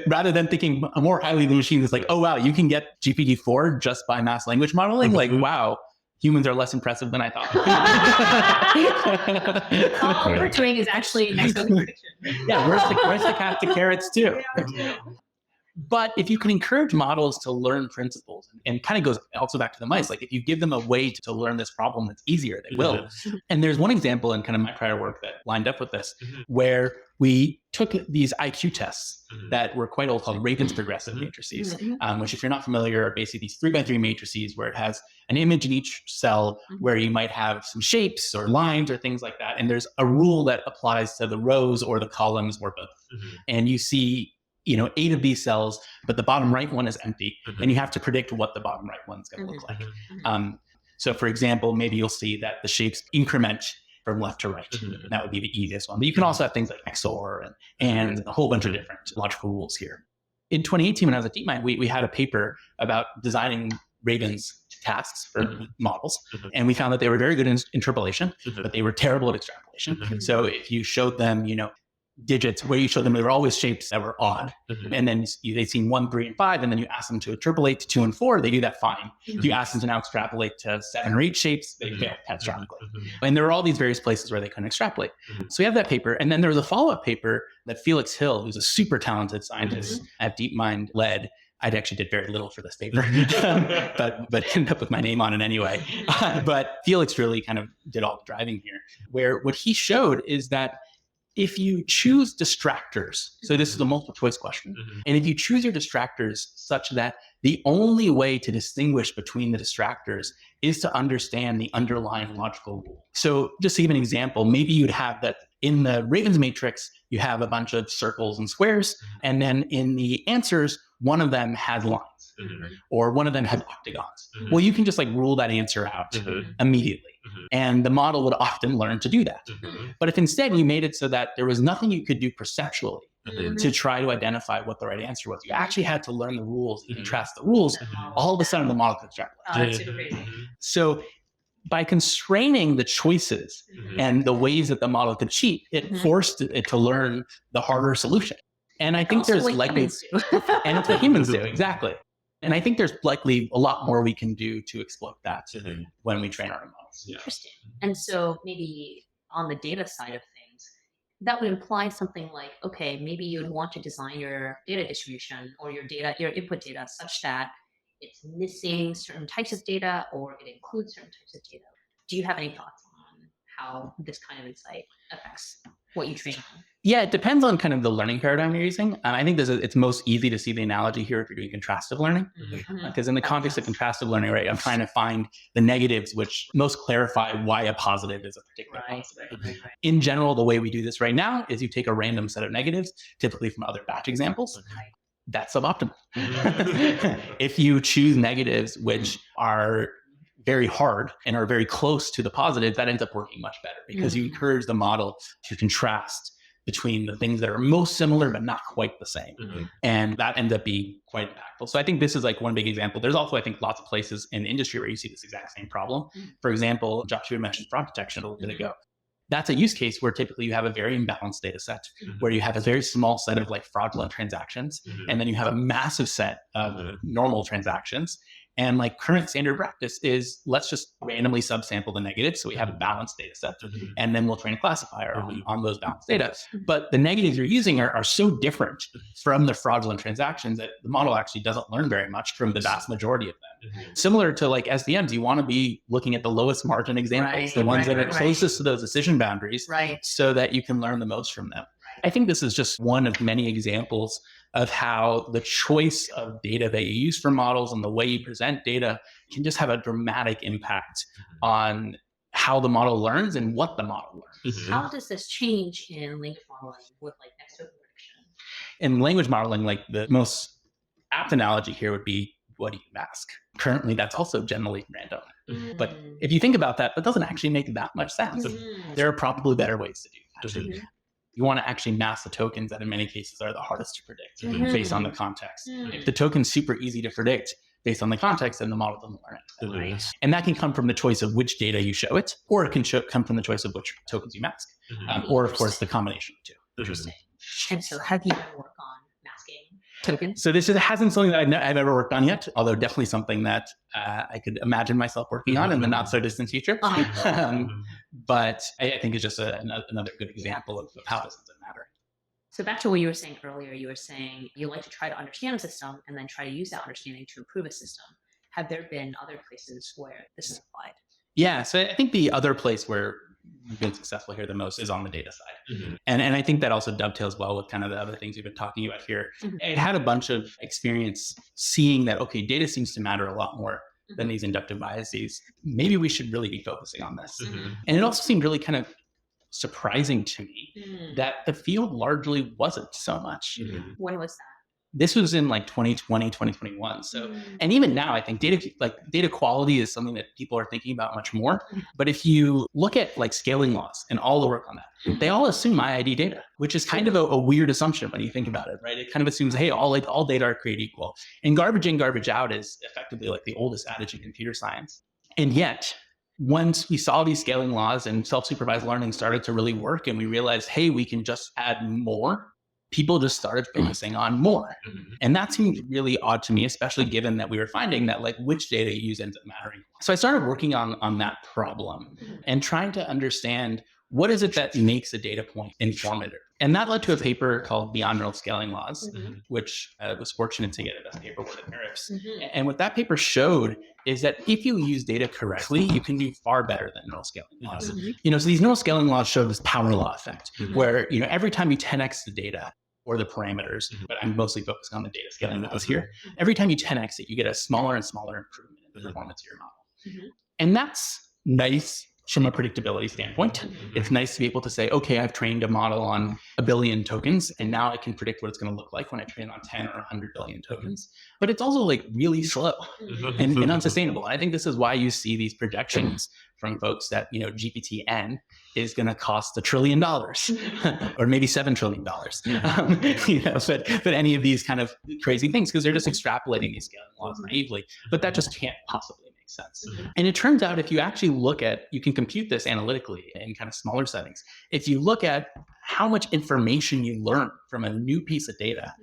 rather than thinking more highly of the machines. It's like, oh wow, you can get GPT-4 just by mass language modeling. Like, wow, humans are less impressive than I thought. All we're doing is actually next level prediction. Yeah, where's the cat to carrots too? But if you can encourage models to learn principles, and kind of goes also back to the mice, like if you give them a way to learn this problem that's easier, they will. And there's one example in kind of my prior work that lined up with this, where we took these IQ tests that were quite old called Raven's progressive matrices, which if you're not familiar are basically these 3x3 matrices where it has an image in each cell where you might have some shapes or lines or things like that. And there's a rule that applies to the rows or the columns or both. And you see 8 of these cells, but the bottom right one is empty, and you have to predict what the bottom right one's going to look like. So for example, maybe you'll see that the shapes increment from left to right. That would be the easiest one. But you can also have things like XOR and a whole bunch of different logical rules here. In 2018, when I was at DeepMind, we had a paper about designing Raven's tasks for models. And we found that they were very good in interpolation, but they were terrible at extrapolation. So if you showed them, digits where you show them they were always shapes that were odd, and then they'd seen 1, 3, and 5, and then you ask them to interpolate to 2 and 4, they do that fine. If you ask them to now extrapolate to 7 or 8 shapes, they fail catastrophically. And there were all these various places where they couldn't extrapolate. So we have that paper, and then there was a follow-up paper that Felix Hill, who's a super talented scientist at DeepMind, led. I actually did very little for this paper, but ended up with my name on it anyway. But Felix really kind of did all the driving here, where what he showed is that if you choose distractors, so this is a multiple choice question, and if you choose your distractors such that the only way to distinguish between the distractors is to understand the underlying logical rule. So just to give an example, maybe you'd have that in the Raven's matrix, you have a bunch of circles and squares, and then in the answers, one of them has lines, or one of them has octagons. Well, you can just like rule that answer out immediately. And the model would often learn to do that. But if instead you made it so that there was nothing you could do perceptually to try to identify what the right answer was. You actually had to learn the rules, contrast the rules. All of a sudden, the model could extrapolate. That's super crazy. So by constraining the choices and the ways that the model could cheat, it forced it to learn the harder solution. And I think Also there's what likely, humans do. and it's what humans do, exactly. And I think there's likely a lot more we can do to exploit that when we train our own models. Interesting. And so maybe on the data side of things, that would imply something like, okay, maybe you'd want to design your data distribution or your input data such that it's missing certain types of data or it includes certain types of data. Do you have any thoughts on how this kind of insight affects what you train on? Yeah, it depends on kind of the learning paradigm you're using. I think it's most easy to see the analogy here if you're doing contrastive learning. Because in the context of contrastive learning, right, I'm trying to find the negatives which most clarify why a positive is a particular positive. In general, the way we do this right now is you take a random set of negatives, typically from other batch examples. That's suboptimal. If you choose negatives which are very hard and are very close to the positive, that ends up working much better because you encourage the model to contrast between the things that are most similar but not quite the same. And that ends up being quite impactful. So I think this is like one big example. There's also, I think, lots of places in the industry where you see this exact same problem. For example, Josh, you had mentioned fraud detection a little bit ago. That's a use case where typically you have a very imbalanced data set, where you have a very small set of like fraudulent transactions, and then you have a massive set of normal transactions. And like current standard practice is let's just randomly subsample the negatives so we have a balanced data set, and then we'll train a classifier on those balanced data. But the negatives you're using are so different from the fraudulent transactions that the model actually doesn't learn very much from the vast majority of them. Similar to like SVMs, you want to be looking at the lowest margin examples, the ones that are closest to those decision boundaries, so that you can learn the most from them. I think this is just one of many examples of how the choice of data that you use for models and the way you present data can just have a dramatic impact on how the model learns and what the model learns. How does this change in language modeling with like next token prediction? In language modeling, like the most apt analogy here would be, what do you mask? Currently, that's also generally random. But if you think about that, that doesn't actually make that much sense. There are probably better ways to do that. You want to actually mask the tokens that in many cases are the hardest to predict based on the context. If the token's super easy to predict based on the context, then the model doesn't learn it. And that can come from the choice of which data you show it, or it can come from the choice of which tokens you mask, or of course the combination of two. Interesting. And so have you ever worked on masking tokens? So this hasn't something that I've ever worked on yet, although definitely something that I could imagine myself working on in the not so distant future. But I think it's just another good example of how this doesn't matter. So back to what you were saying earlier, you were saying you like to try to understand a system and then try to use that understanding to improve a system. Have there been other places where this is applied? Yeah, so I think the other place where we've been successful here the most is on the data side. And I think that also dovetails well with kind of the other things we've been talking about here. I had a bunch of experience seeing that, okay, data seems to matter a lot more than these inductive biases. Maybe we should really be focusing on this. And it also seemed really kind of surprising to me that the field largely wasn't so much. When was that? This was in like 2020, 2021. So, and even now, I think data quality is something that people are thinking about much more. But if you look at like scaling laws and all the work on that, they all assume IID data, which is kind of a weird assumption when you think about it, right? It kind of assumes, hey, all data are created equal. And garbage in, garbage out is effectively like the oldest adage in computer science. And yet, once we saw these scaling laws and self-supervised learning started to really work, and we realized, hey, we can just add more, people just started focusing on more. And that seemed really odd to me, especially given that we were finding that like which data you use ends up mattering. So I started working on that problem and trying to understand what is it that makes a data point informative. And that led to a paper called Beyond Neural Scaling Laws, which I was fortunate to get a best paper award at NeurIPS. And what that paper showed is that if you use data correctly, you can do far better than neural scaling laws. So these neural scaling laws show this power law effect, where every time you 10x the data, or the parameters, but I'm mostly focused on the data scaling laws here. Every time you 10x it, you get a smaller and smaller improvement in the performance of your model. And that's nice from a predictability standpoint. It's nice to be able to say, okay, I've trained a model on 1 billion tokens, and now I can predict what it's going to look like when I train on 10 or 100 billion tokens. But it's also like really slow and unsustainable. And I think this is why you see these projections from folks that, GPT-N is going to cost $1 trillion or maybe $7 trillion. But any of these kind of crazy things, because they're just extrapolating these scaling laws naively. But that just can't possibly make sense. And it turns out if you actually look at, you can compute this analytically in kind of smaller settings. If you look at how much information you learn from a new piece of data,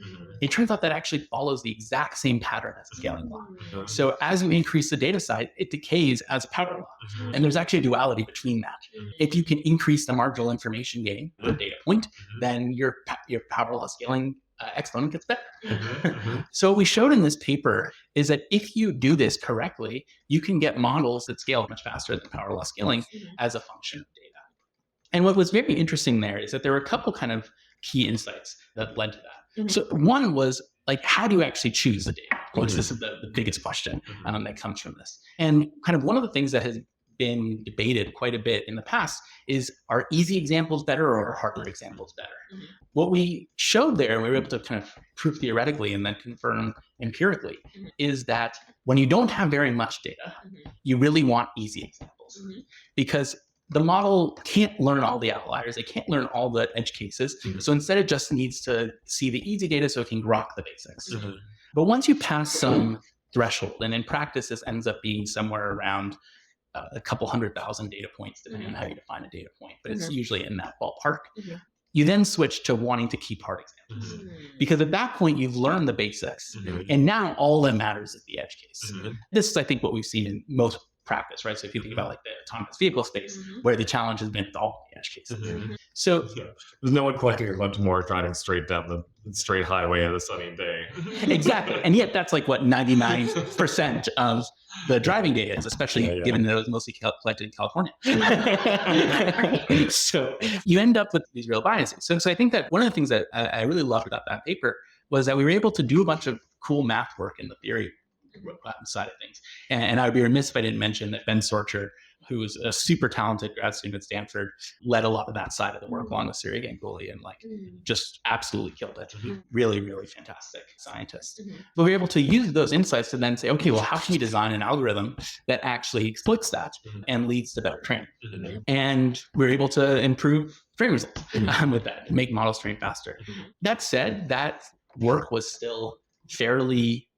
it turns out that actually follows the exact same pattern as a scaling law. So as you increase the data size, it decays as a power law. And there's actually a duality between that. If you can increase the marginal information gain per data point, then your power law scaling exponent gets better. So what we showed in this paper is that if you do this correctly, you can get models that scale much faster than power law scaling as a function of data. And what was very interesting there is that there were a couple kind of key insights that led to that. So one was like, how do you actually choose the data? Which this is the biggest question that comes from this. And kind of one of the things that has been debated quite a bit in the past is, are easy examples better or are harder examples better? What we showed there, and we were able to kind of prove theoretically and then confirm empirically, is that when you don't have very much data, you really want easy examples because the model can't learn all the outliers. It can't learn all the edge cases. So instead, it just needs to see the easy data so it can grok the basics. But once you pass some threshold, and in practice, this ends up being somewhere around a couple 100,000 data points, depending on how you define a data point, but it's usually in that ballpark. You then switch to wanting to keep hard examples. Because at that point, you've learned the basics, and now all that matters is the edge case. This is, I think, what we've seen in most practice, right? So if you think about like the autonomous vehicle space, where the challenge has been with all the edge cases. So there's no one collecting a bunch more driving straight down the straight highway on a sunny day. Exactly. And yet that's like what 99% of the driving data is, especially given that it was mostly collected in California. So you end up with these real biases. So I think that one of the things that I really loved about that paper was that we were able to do a bunch of cool math work in the theory side of things. And I would be remiss if I didn't mention that Ben Sorcher, who is a super talented grad student at Stanford, led a lot of that side of the work along with Siri Ganguly and just absolutely killed it. Really, really fantastic scientist. But we were able to use those insights to then say, okay, well, how can we design an algorithm that actually exploits that and leads to better training? And we were able to improve training results with that, make models train faster. That said, that work was still fairly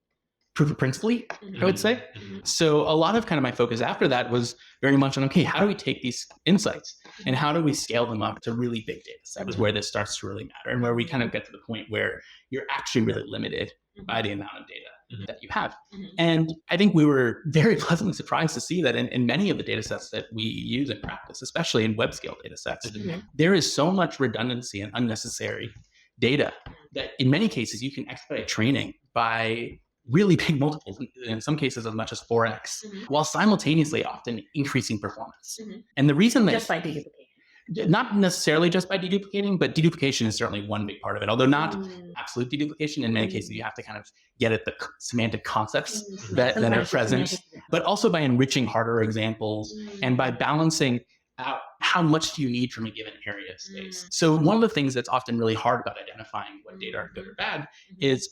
proof of principle, I would say. So a lot of kind of my focus after that was very much on, okay, how do we take these insights and how do we scale them up to really big data sets where this starts to really matter and where we kind of get to the point where you're actually really limited by the amount of data that you have. And I think we were very pleasantly surprised to see that in many of the data sets that we use in practice, especially in web scale data sets, there is so much redundancy and unnecessary data that in many cases you can expedite training by really big multiples, in some cases as much as 4x, while simultaneously often increasing performance. And the reason that Just by deduplication. Not necessarily just by deduplicating, but deduplication is certainly one big part of it, although not absolute deduplication. In many cases, you have to kind of get at the semantic concepts that are present, but also by enriching harder examples and by balancing out how much do you need from a given area of space. So one of the things that's often really hard about identifying what data are good or bad is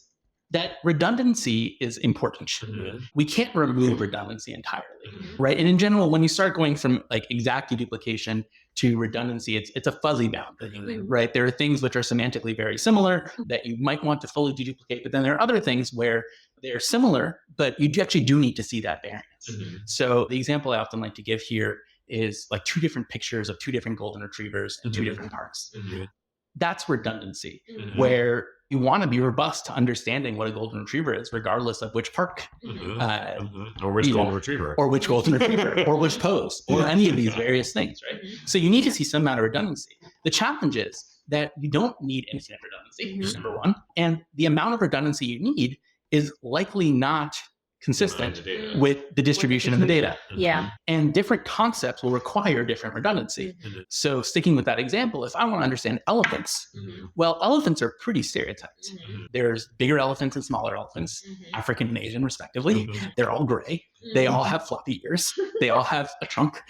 that redundancy is important. We can't remove redundancy entirely, right? And in general, when you start going from like exact deduplication to redundancy, it's a fuzzy boundary, right? There are things which are semantically very similar that you might want to fully deduplicate, but then there are other things where they're similar, but you actually do need to see that variance. So the example I often like to give here is like two different pictures of two different golden retrievers in two different parks. That's redundancy, where you want to be robust to understanding what a golden retriever is, regardless of which park, or which golden retriever, or which golden retriever, or which pose, or any of these various things, right? So you need to see some amount of redundancy. The challenge is that you don't need infinite redundancy, number one, and the amount of redundancy you need is likely not consistent with the distribution of the data. And different concepts will require different redundancy. So sticking with that example, if I want to understand elephants, well, elephants are pretty stereotyped. There's bigger elephants and smaller elephants, African and Asian respectively. They're all gray. They all have floppy ears. They all have a trunk,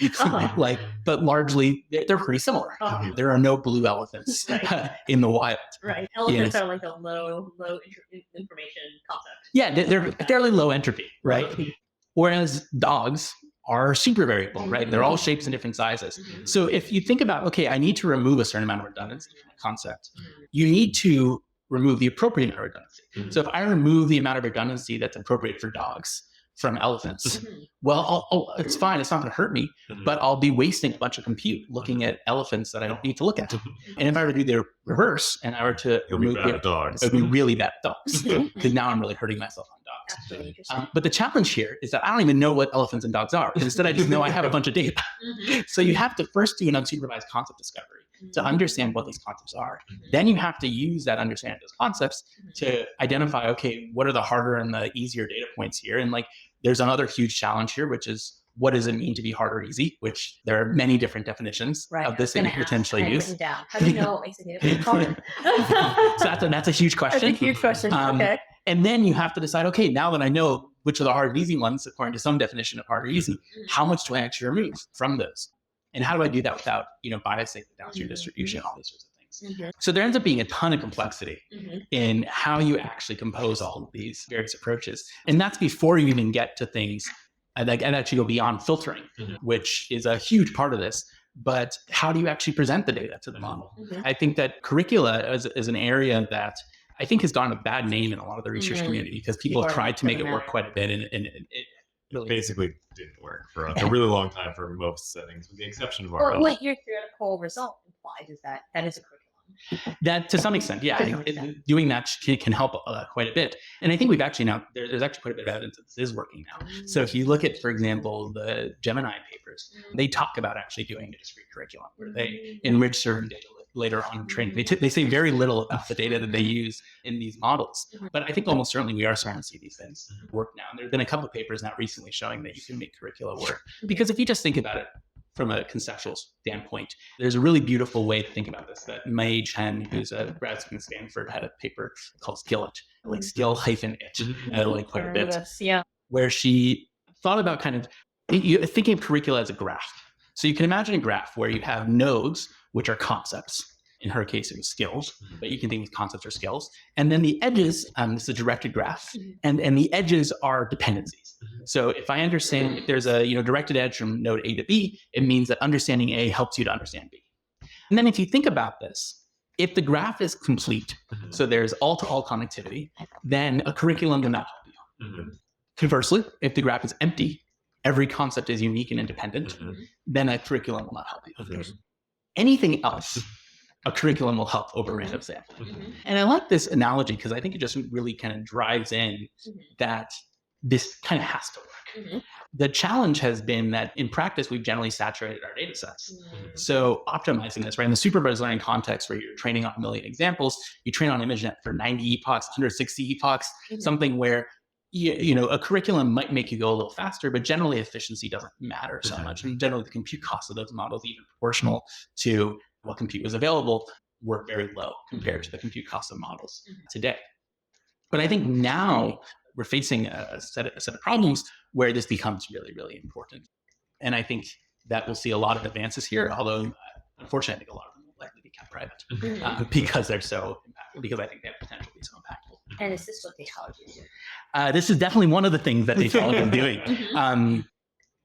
but largely they're pretty similar. There are no blue elephants in the wild. Right. Elephants are like a low information concept. Yeah, they're fairly low entropy, right? Whereas dogs are super variable, right? They're all shapes and different sizes. So if you think about, okay, I need to remove a certain amount of redundancy from the concept, you need to remove the appropriate amount of redundancy. So if I remove the amount of redundancy that's appropriate for dogs from elephants, well, it's fine. It's not going to hurt me, but I'll be wasting a bunch of compute looking at elephants that I don't need to look at. And if I were to do the reverse and I were to remove dogs, it would be really bad at dogs, because now I'm really hurting myself on dogs. Really But the challenge here is that I don't even know what elephants and dogs are. Instead, I just know I have a bunch of data. So you have to first do an unsupervised concept discovery to understand what these concepts are. Then you have to use that understanding of those concepts to identify, okay, what are the harder and the easier data points here? And there's another huge challenge here, which is, what does it mean to be hard or easy? Which there are many different definitions of this that you potentially use. How do you know what makes a data point So that's a huge question. That's a huge question. Okay. And then you have to decide, okay, now that I know which are the hard and easy ones, according to some definition of hard or easy, how much do I actually remove from those? And how do I do that without, biasing the downstream distribution, all those sorts of things. So there ends up being a ton of complexity in how you actually compose all of these various approaches. And that's before you even get to things and actually go beyond filtering, which is a huge part of this. But how do you actually present the data to the model? I think that curricula is an area that I think has gotten a bad name in a lot of the research community, because people have tried to make it work quite a bit, and it really basically didn't work for a really long time for most settings, with the exception of our. Well, what your theoretical result implies is that is a curriculum. That, to some extent, doing that can help quite a bit. And I think we've actually now, there's actually quite a bit of evidence that this is working now. So if you look at, for example, the Gemini papers, they talk about actually doing a discrete curriculum where they enrich certain data later on in training. They say very little about the data that they use in these models. But I think almost certainly we are starting to see these things work now. And there have been a couple of papers now recently showing that you can make curricula work. Because if you just think about it from a conceptual standpoint, there's a really beautiful way to think about this that Mei Chen, who's a grad student at Stanford, had a paper called Skill-It, like skill-it, quite a bit, where she thought about thinking of curricula as a graph. So you can imagine a graph where you have nodes, which are concepts. In her case, it was skills, but you can think of concepts or skills. And then the edges, this is a directed graph, and the edges are dependencies. So if I understand, if there's a directed edge from node A to B, it means that understanding A helps you to understand B. And then if you think about this, if the graph is complete, so there's all-to-all connectivity, then a curriculum will not help you. Conversely, if the graph is empty, every concept is unique and independent, then a curriculum will not help you. Anything else, a curriculum will help over random sampling. And I like this analogy because I think it just really kind of drives in that this kind of has to work. The challenge has been that in practice, we've generally saturated our data sets. So optimizing this, right? In the supervised learning context where you're training on a million examples, you train on ImageNet for 90 epochs, 160 epochs, something where a curriculum might make you go a little faster, but generally efficiency doesn't matter so much. And generally the compute costs of those models, even proportional to what compute was available, were very low compared to the compute costs of models today. But I think now we're facing a set of problems where this becomes really, really important. And I think that we'll see a lot of advances here, although unfortunately I think a lot of them will likely be kept private because they're so impactful, because I think they have potential to be so impactful. And is this what Datology is doing? This is definitely one of the things that Datology is doing.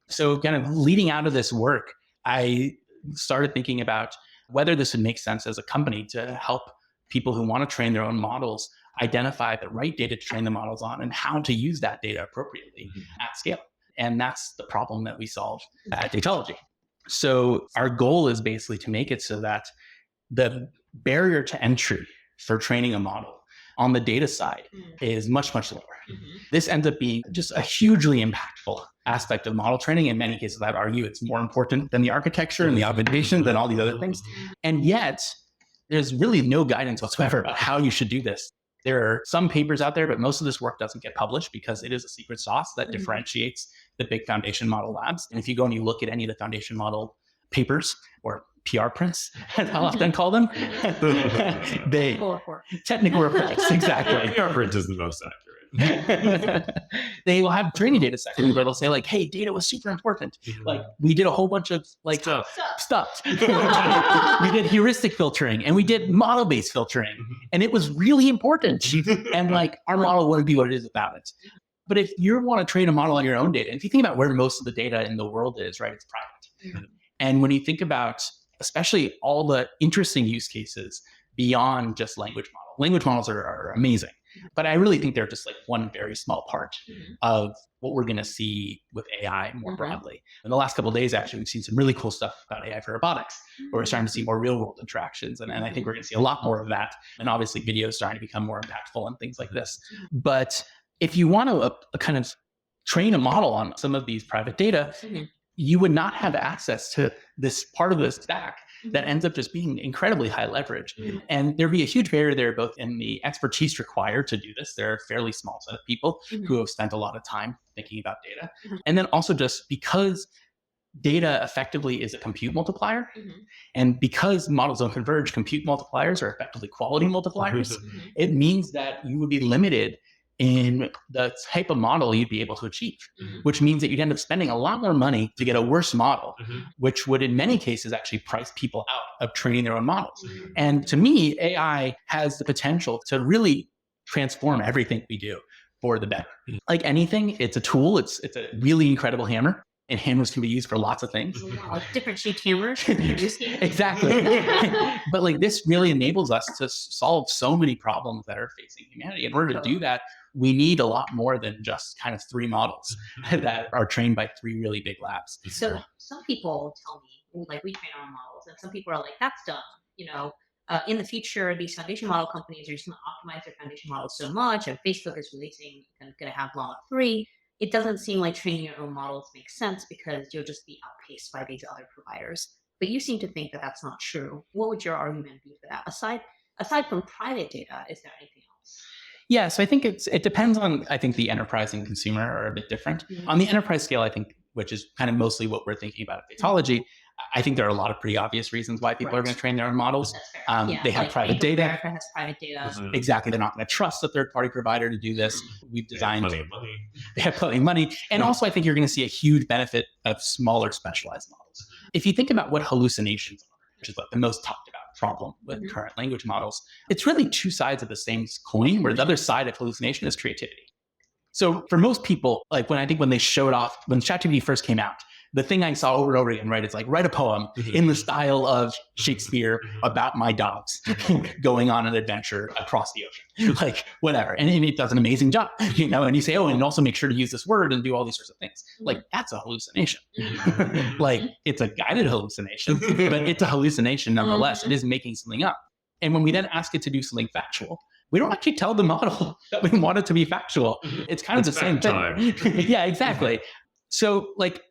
So kind of leading out of this work, I started thinking about whether this would make sense as a company to help people who want to train their own models identify the right data to train the models on and how to use that data appropriately at scale. And that's the problem that we solve at Datology. So our goal is basically to make it so that the barrier to entry for training a model on the data side is much, much lower. This ends up being just a hugely impactful aspect of model training. In many cases, I'd argue it's more important than the architecture and the augmentations and all these other things. And yet, there's really no guidance whatsoever about how you should do this. There are some papers out there, but most of this work doesn't get published because it is a secret sauce that differentiates the big foundation model labs. And if you go and you look at any of the foundation model papers or PR prints, as I'll often call them. They technical reports, exactly. PR print is the most accurate. They will have training data sections where they'll say like, hey, data was super important. Like we did a whole bunch of like stuff. We did heuristic filtering and we did model-based filtering and it was really important. And like our model wouldn't be what it is without it. But if you want to train a model on your own data, if you think about where most of the data in the world is, right, it's private. And when you think about especially all the interesting use cases beyond just language models are amazing. But I really think they're just like one very small part of what we're going to see with AI more broadly. In the last couple of days, actually, we've seen some really cool stuff about AI for robotics, where we're starting to see more real world interactions. And I think we're going to see a lot more of that. And obviously video is starting to become more impactful and things like this. But if you want to kind of train a model on some of these private data, you would not have access to this part of the stack that ends up just being incredibly high leverage. And there'd be a huge barrier there, both in the expertise required to do this. There are a fairly small set of people who have spent a lot of time thinking about data. And then also just because data effectively is a compute multiplier, and because models don't converge, compute multipliers are effectively quality multipliers. It means that you would be limited in the type of model you'd be able to achieve, which means that you'd end up spending a lot more money to get a worse model, which would in many cases actually price people out of training their own models. And to me, AI has the potential to really transform everything we do for the better. Like anything, it's a tool, it's a really incredible hammer. And hammers can be used for lots of things. Different shaped hammers. Exactly. But like this really enables us to solve so many problems that are facing humanity. In order to do that, we need a lot more than just kind of 3 models that are trained by 3 really big labs. So some people tell me, like, we train our own models, and some people are like, that's dumb. You know, in the future, these foundation model companies are just going to optimize their foundation models so much, and Facebook is releasing, going to have Llama 3. It doesn't seem like training your own models makes sense because you'll just be outpaced by these other providers. But you seem to think that that's not true. What would your argument be for that? Aside from private data, is there anything else? Yeah, so I think it depends on, I think the enterprise and consumer are a bit different. On the enterprise scale, I think, which is kind of mostly what we're thinking about at Datology, I think there are a lot of pretty obvious reasons why people are going to train their own models. They have private data. America has private data. Exactly. They're not going to trust a third-party provider to do this. We've designed. They have plenty of money. And also, I think you're going to see a huge benefit of smaller specialized models. If you think about what hallucinations are, which is like the most talked about problem with current language models, it's really 2 sides of the same coin, where the other side of hallucination is creativity. So for most people, like when they showed off, when ChatGPT first came out, the thing I saw over and over again, right, it's like, write a poem in the style of Shakespeare about my dogs going on an adventure across the ocean, like whatever. And it does an amazing job, you know, and you say, oh, and also make sure to use this word and do all these sorts of things. Like, that's a hallucination. Like, it's a guided hallucination, but it's a hallucination nonetheless. It is making something up. And when we then ask it to do something factual, we don't actually tell the model that we want it to be factual. It's kind of the same thing. Yeah, exactly. So like,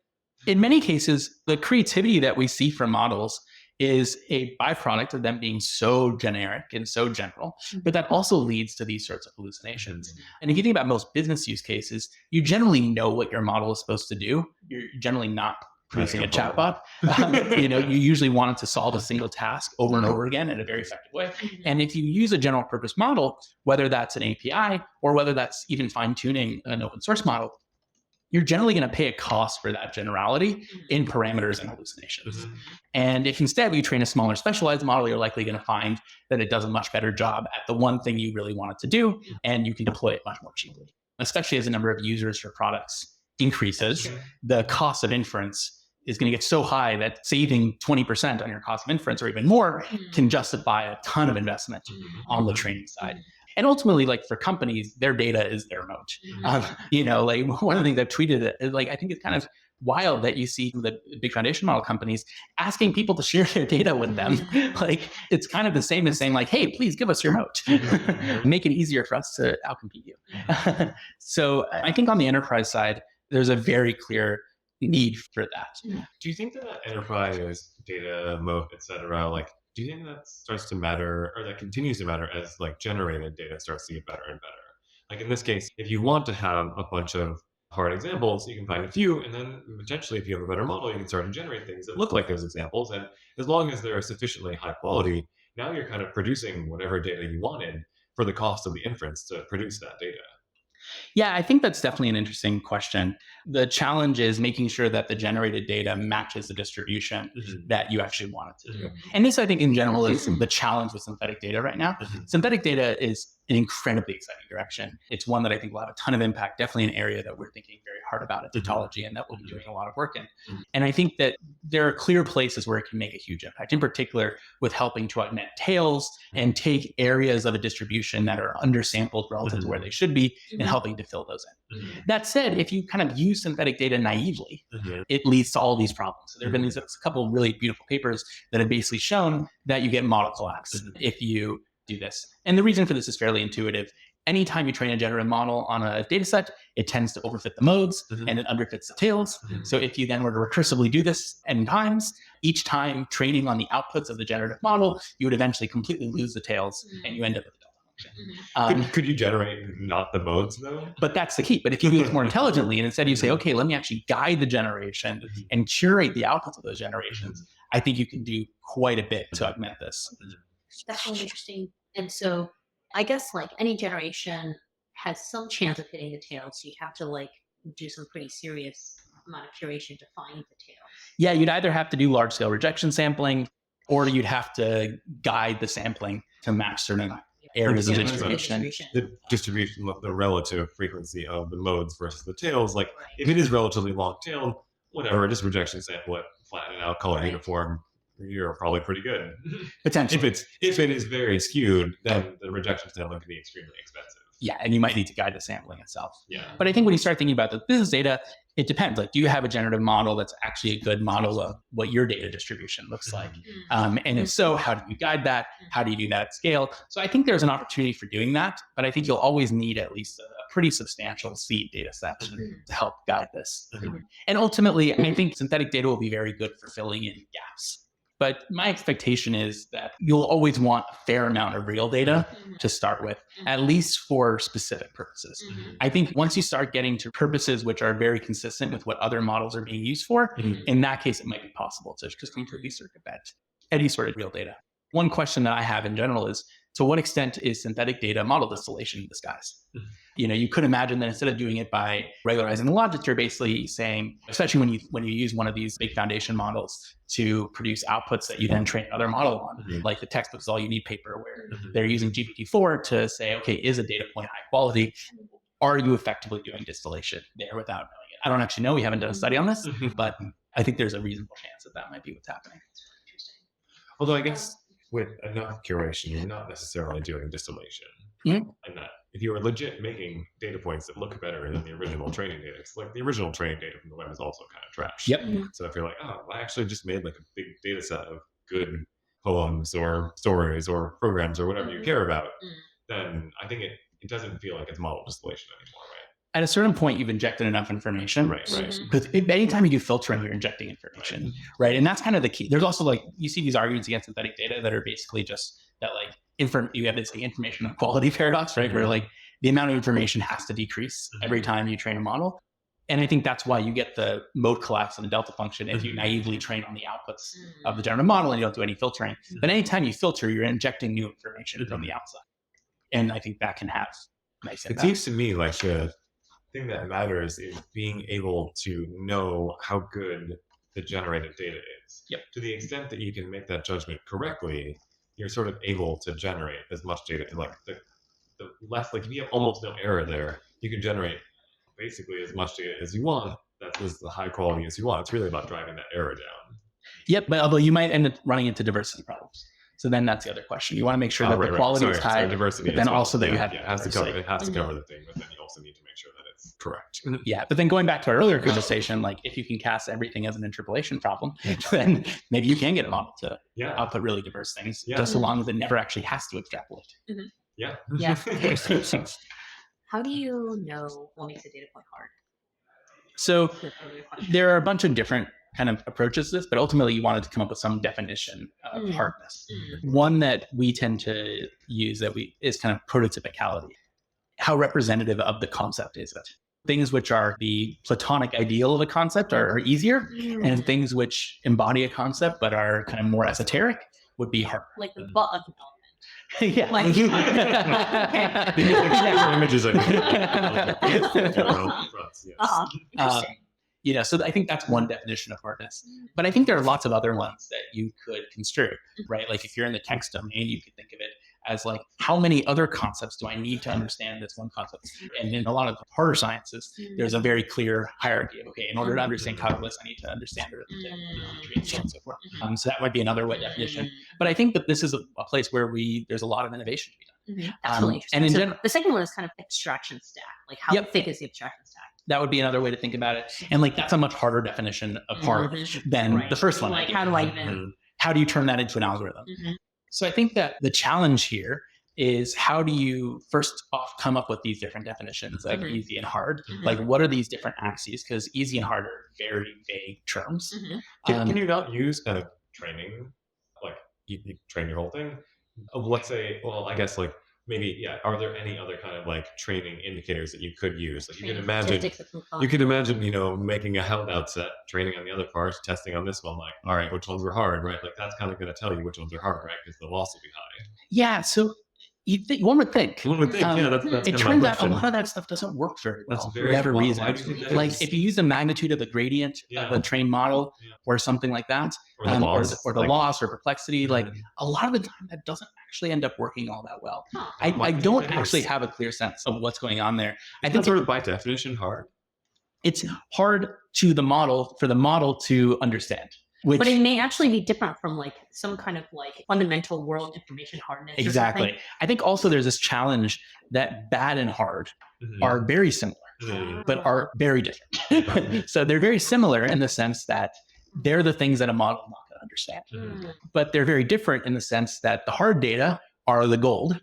in many cases, the creativity that we see from models is a byproduct of them being so generic and so general, but that also leads to these sorts of hallucinations. And if you think about most business use cases, you generally know what your model is supposed to do. You're generally not producing a chatbot. You know, you usually want it to solve a single task over and over again in a very effective way. And if you use a general purpose model, whether that's an API or whether that's even fine tuning an open source model, you're generally going to pay a cost for that generality in parameters and hallucinations. And if instead we train a smaller specialized model, you're likely going to find that it does a much better job at the one thing you really want it to do, and you can deploy it much more cheaply. Especially as the number of users for products increases, the cost of inference is going to get so high that saving 20% on your cost of inference or even more can justify a ton of investment on the training side. And ultimately, like for companies, their data is their moat. You know, like one of the things I've tweeted, like I think it's kind of wild that you see the big foundation model companies asking people to share their data with them. Like it's kind of the same as saying like, hey, please give us your moat. Make it easier for us to outcompete you. So I think on the enterprise side, there's a very clear need for that. Do you think that enterprise data moat, et cetera, like, do you think that starts to matter, or that continues to matter as like generated data starts to get better and better? Like in this case, if you want to have a bunch of hard examples, you can find a few, and then potentially if you have a better model, you can start to generate things that look like those examples. And as long as they're sufficiently high quality, now you're kind of producing whatever data you wanted for the cost of the inference to produce that data. Yeah, I think that's definitely an interesting question. The challenge is making sure that the generated data matches the distribution that you actually want it to do. And this, I think, in general, is the challenge with synthetic data right now. Synthetic data is an incredibly exciting direction. It's one that I think will have a ton of impact, definitely an area that we're thinking very hard about at Datology and that we'll be doing a lot of work in. And I think that there are clear places where it can make a huge impact, in particular with helping to augment tails and take areas of a distribution that are undersampled relative to where they should be and helping to fill those in. That said, if you kind of use synthetic data naively, it leads to all these problems. So there have been a couple of really beautiful papers that have basically shown that you get model collapse if you do this. And the reason for this is fairly intuitive. Anytime you train a generative model on a data set, it tends to overfit the modes and it underfits the tails. So if you then were to recursively do this n times, each time training on the outputs of the generative model, you would eventually completely lose the tails and you end up with a delta function. Could you generate not the modes though? But that's the key. But if you do this more intelligently and instead you say, okay, let me actually guide the generation and curate the outputs of those generations, I think you can do quite a bit to augment this. That's really interesting. And so I guess like any generation has some chance of hitting the tail. So you have to like do some pretty serious amount of curation to find the tail. Yeah, you'd either have to do large scale rejection sampling or you'd have to guide the sampling to match certain areas of distribution. The distribution, the relative frequency of the modes versus the tails. Like if it is relatively long tailed, whatever, just rejection sample it, flatten it out, color uniform. You're probably pretty good. Potentially. If it is very skewed, then the rejection sampling can be extremely expensive. Yeah, and you might need to guide the sampling itself. Yeah. But I think when you start thinking about the business data, it depends. Like, do you have a generative model that's actually a good model of what your data distribution looks like? And if so, how do you guide that? How do you do that at scale? So I think there's an opportunity for doing that, but I think you'll always need at least a pretty substantial seed data set to help guide this. And ultimately, I think synthetic data will be very good for filling in gaps. But my expectation is that you'll always want a fair amount of real data to start with, at least for specific purposes. I think once you start getting to purposes which are very consistent with what other models are being used for, in that case, it might be possible to just completely circumvent any sort of real data. One question that I have in general is, to what extent is synthetic data model distillation in disguise? You know, you could imagine that instead of doing it by regularizing the logic, you're basically saying, especially when you use one of these big foundation models to produce outputs that you then train another model on, like the textbook is all you need paper, where they're using GPT-4 to say, okay, is a data point high quality? Are you effectively doing distillation there without knowing it? I don't actually know. We haven't done a study on this, but I think there's a reasonable chance that that might be what's happening. Although I guess with enough curation, you're not necessarily doing distillation. And that if you are legit making data points that look better than the original training data, it's like the original training data from the web is also kind of trash. So if you're like, oh, I actually just made like a big data set of good poems or stories or programs or whatever you care about, then I think it doesn't feel like it's model distillation anymore, right? At a certain point, you've injected enough information. Right. Because anytime you do filtering, you're injecting information, right? And that's kind of the key. There's also like, you see these arguments against synthetic data that are basically just that like, you have this information quality paradox, right? Where like the amount of information has to decrease every time you train a model. And I think that's why you get the mode collapse and the delta function if you naively train on the outputs of the generative model and you don't do any filtering. But anytime you filter, you're injecting new information from the outside. And I think that can have nice impact. It seems to me like the thing that matters is being able to know how good the generated data is. To the extent that you can make that judgment correctly, you're sort of able to generate as much data. Like the less, like if you have almost no error there, you can generate basically as much data as you want. That is the high quality as you want. It's really about driving that error down. But although you might end up running into diversity problems. So then that's the other question. You want to make sure that the quality is high, diversity, but then also that you have it has to cover the thing, but then you also need to make sure that it's correct. But then going back to our earlier conversation, like if you can cast everything as an interpolation problem, then maybe you can get a model to output really diverse things, just so long as it never actually has to extrapolate. How do you know what makes a data point hard? So there are a bunch of different kind of approaches to this, but ultimately you wanted to come up with some definition of hardness. One that we tend to use is kind of prototypicality. How representative of the concept is it? things which are the platonic ideal of a concept are easier, and things which embody a concept but are kind of more esoteric would be harder. Like the butt of development. Yeah. Like, Images of Interesting. So I think that's one definition of hardness. But I think there are lots of other ones that you could construe, right? Like if you're in the text domain, you could think of it as like, how many other concepts do I need to understand this one concept? And in a lot of harder sciences, there's a very clear hierarchy. Okay, in order to understand calculus, I need to understand arithmetic, and so forth. So that might be another way definition. But I think that this is a place where there's a lot of innovation to be done. That's really interesting. And in So general, the second one is kind of abstraction stack. Like how thick is the abstraction stack? that would be another way to think about it. And like that's a much harder definition of hard than the first one. Like how do I even? How do you turn that into an algorithm? So I think that the challenge here is how do you first off come up with these different definitions of easy and hard? Like what are these different axes? Because easy and hard are very vague terms. Can you not use kind of training, like you train your whole thing? Let's say, well, I guess like maybe, are there any other kind of like training indicators that you could use? Like you can imagine, making a held out set, training on the other parts, testing on this one, like, all right, which ones were hard, right? Like that's kind of going to tell you which ones are hard, right? Because the loss will be high. Yeah. So one would think. That's it turns out a lot of that stuff doesn't work very well for whatever reason. Like if you use the magnitude of the gradient of a trained model or something like that, or the loss or perplexity, like a lot of the time that doesn't actually end up working all that well. I don't actually have a clear sense of what's going on there. I think sort of by definition hard. It's hard for the model to understand. But it may actually be different from like some kind of like fundamental world information hardness. Exactly. I think also there's this challenge that bad and hard are very similar, but are very different. So they're very similar in the sense that they're the things that a model is not going to understand. But they're very different in the sense that the hard data are the gold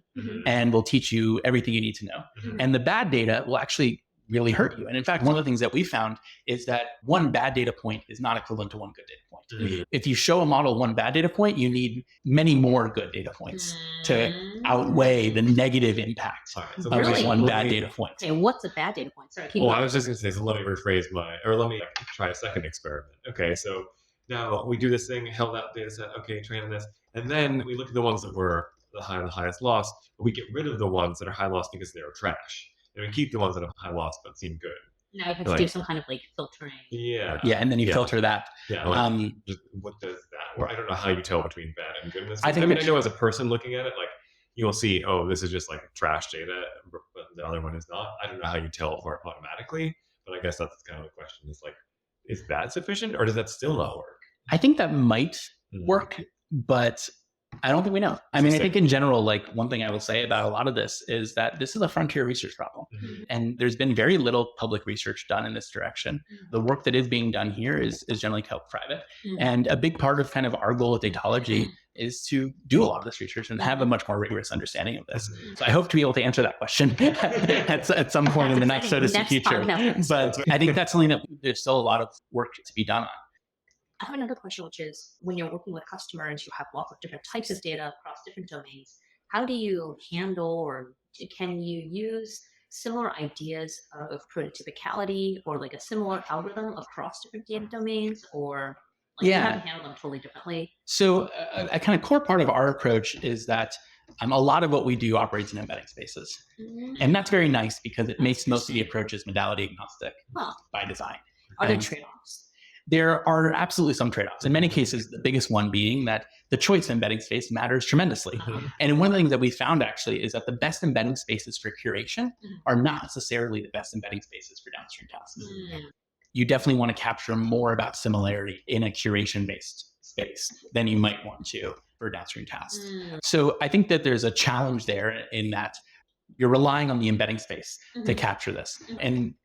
and will teach you everything you need to know. And the bad data will actually really hurt you. And in fact, one of the things that we found is that one bad data point is not equivalent to one good data point. If you show a model one bad data point, you need many more good data points to outweigh the negative impact of one bad data point. Okay, what's a bad data point? Sorry, I was just going to say, so let me rephrase let me try a second experiment. Okay, so now we do this thing, held out data set, okay, train on this, and then we look at the ones that were the highest loss, but we get rid of the ones that are high loss because they were trash. And we keep the ones that have high loss but seem good. Now you have to do some kind of like filtering. Yeah, and then you filter that. Yeah. What does that work? I don't know how you tell between bad and goodness. I know as a person looking at it, like you will see, oh, this is just like trash data, but the other one is not. I don't know how you tell apart automatically, but I guess that's kind of the question. Is like, is that sufficient, or does that still not work? I think that might work, but I don't think we know. I mean, I think in general, like one thing I will say about a lot of this is that this is a frontier research problem. And there's been very little public research done in this direction. The work that is being done here is generally kept private. And a big part of kind of our goal at Datology is to do a lot of this research and have a much more rigorous understanding of this. So I hope to be able to answer that question at some point in the next future. But I think that's something that there's still a lot of work to be done on. I have another question, which is when you're working with customers, you have lots of different types of data across different domains. How do you handle, or can you use similar ideas of prototypicality or like a similar algorithm across different data domains, or like you have to handle them totally differently? So a kind of core part of our approach is that a lot of what we do operates in embedding spaces. And that's very nice because it makes most of the approaches modality agnostic by design. Are there trade-offs? There are absolutely some trade-offs. In many cases, the biggest one being that the choice embedding space matters tremendously. And one of the things that we found actually is that the best embedding spaces for curation are not necessarily the best embedding spaces for downstream tasks. You definitely want to capture more about similarity in a curation-based space than you might want to for downstream tasks. So I think that there's a challenge there in that you're relying on the embedding space to capture this. And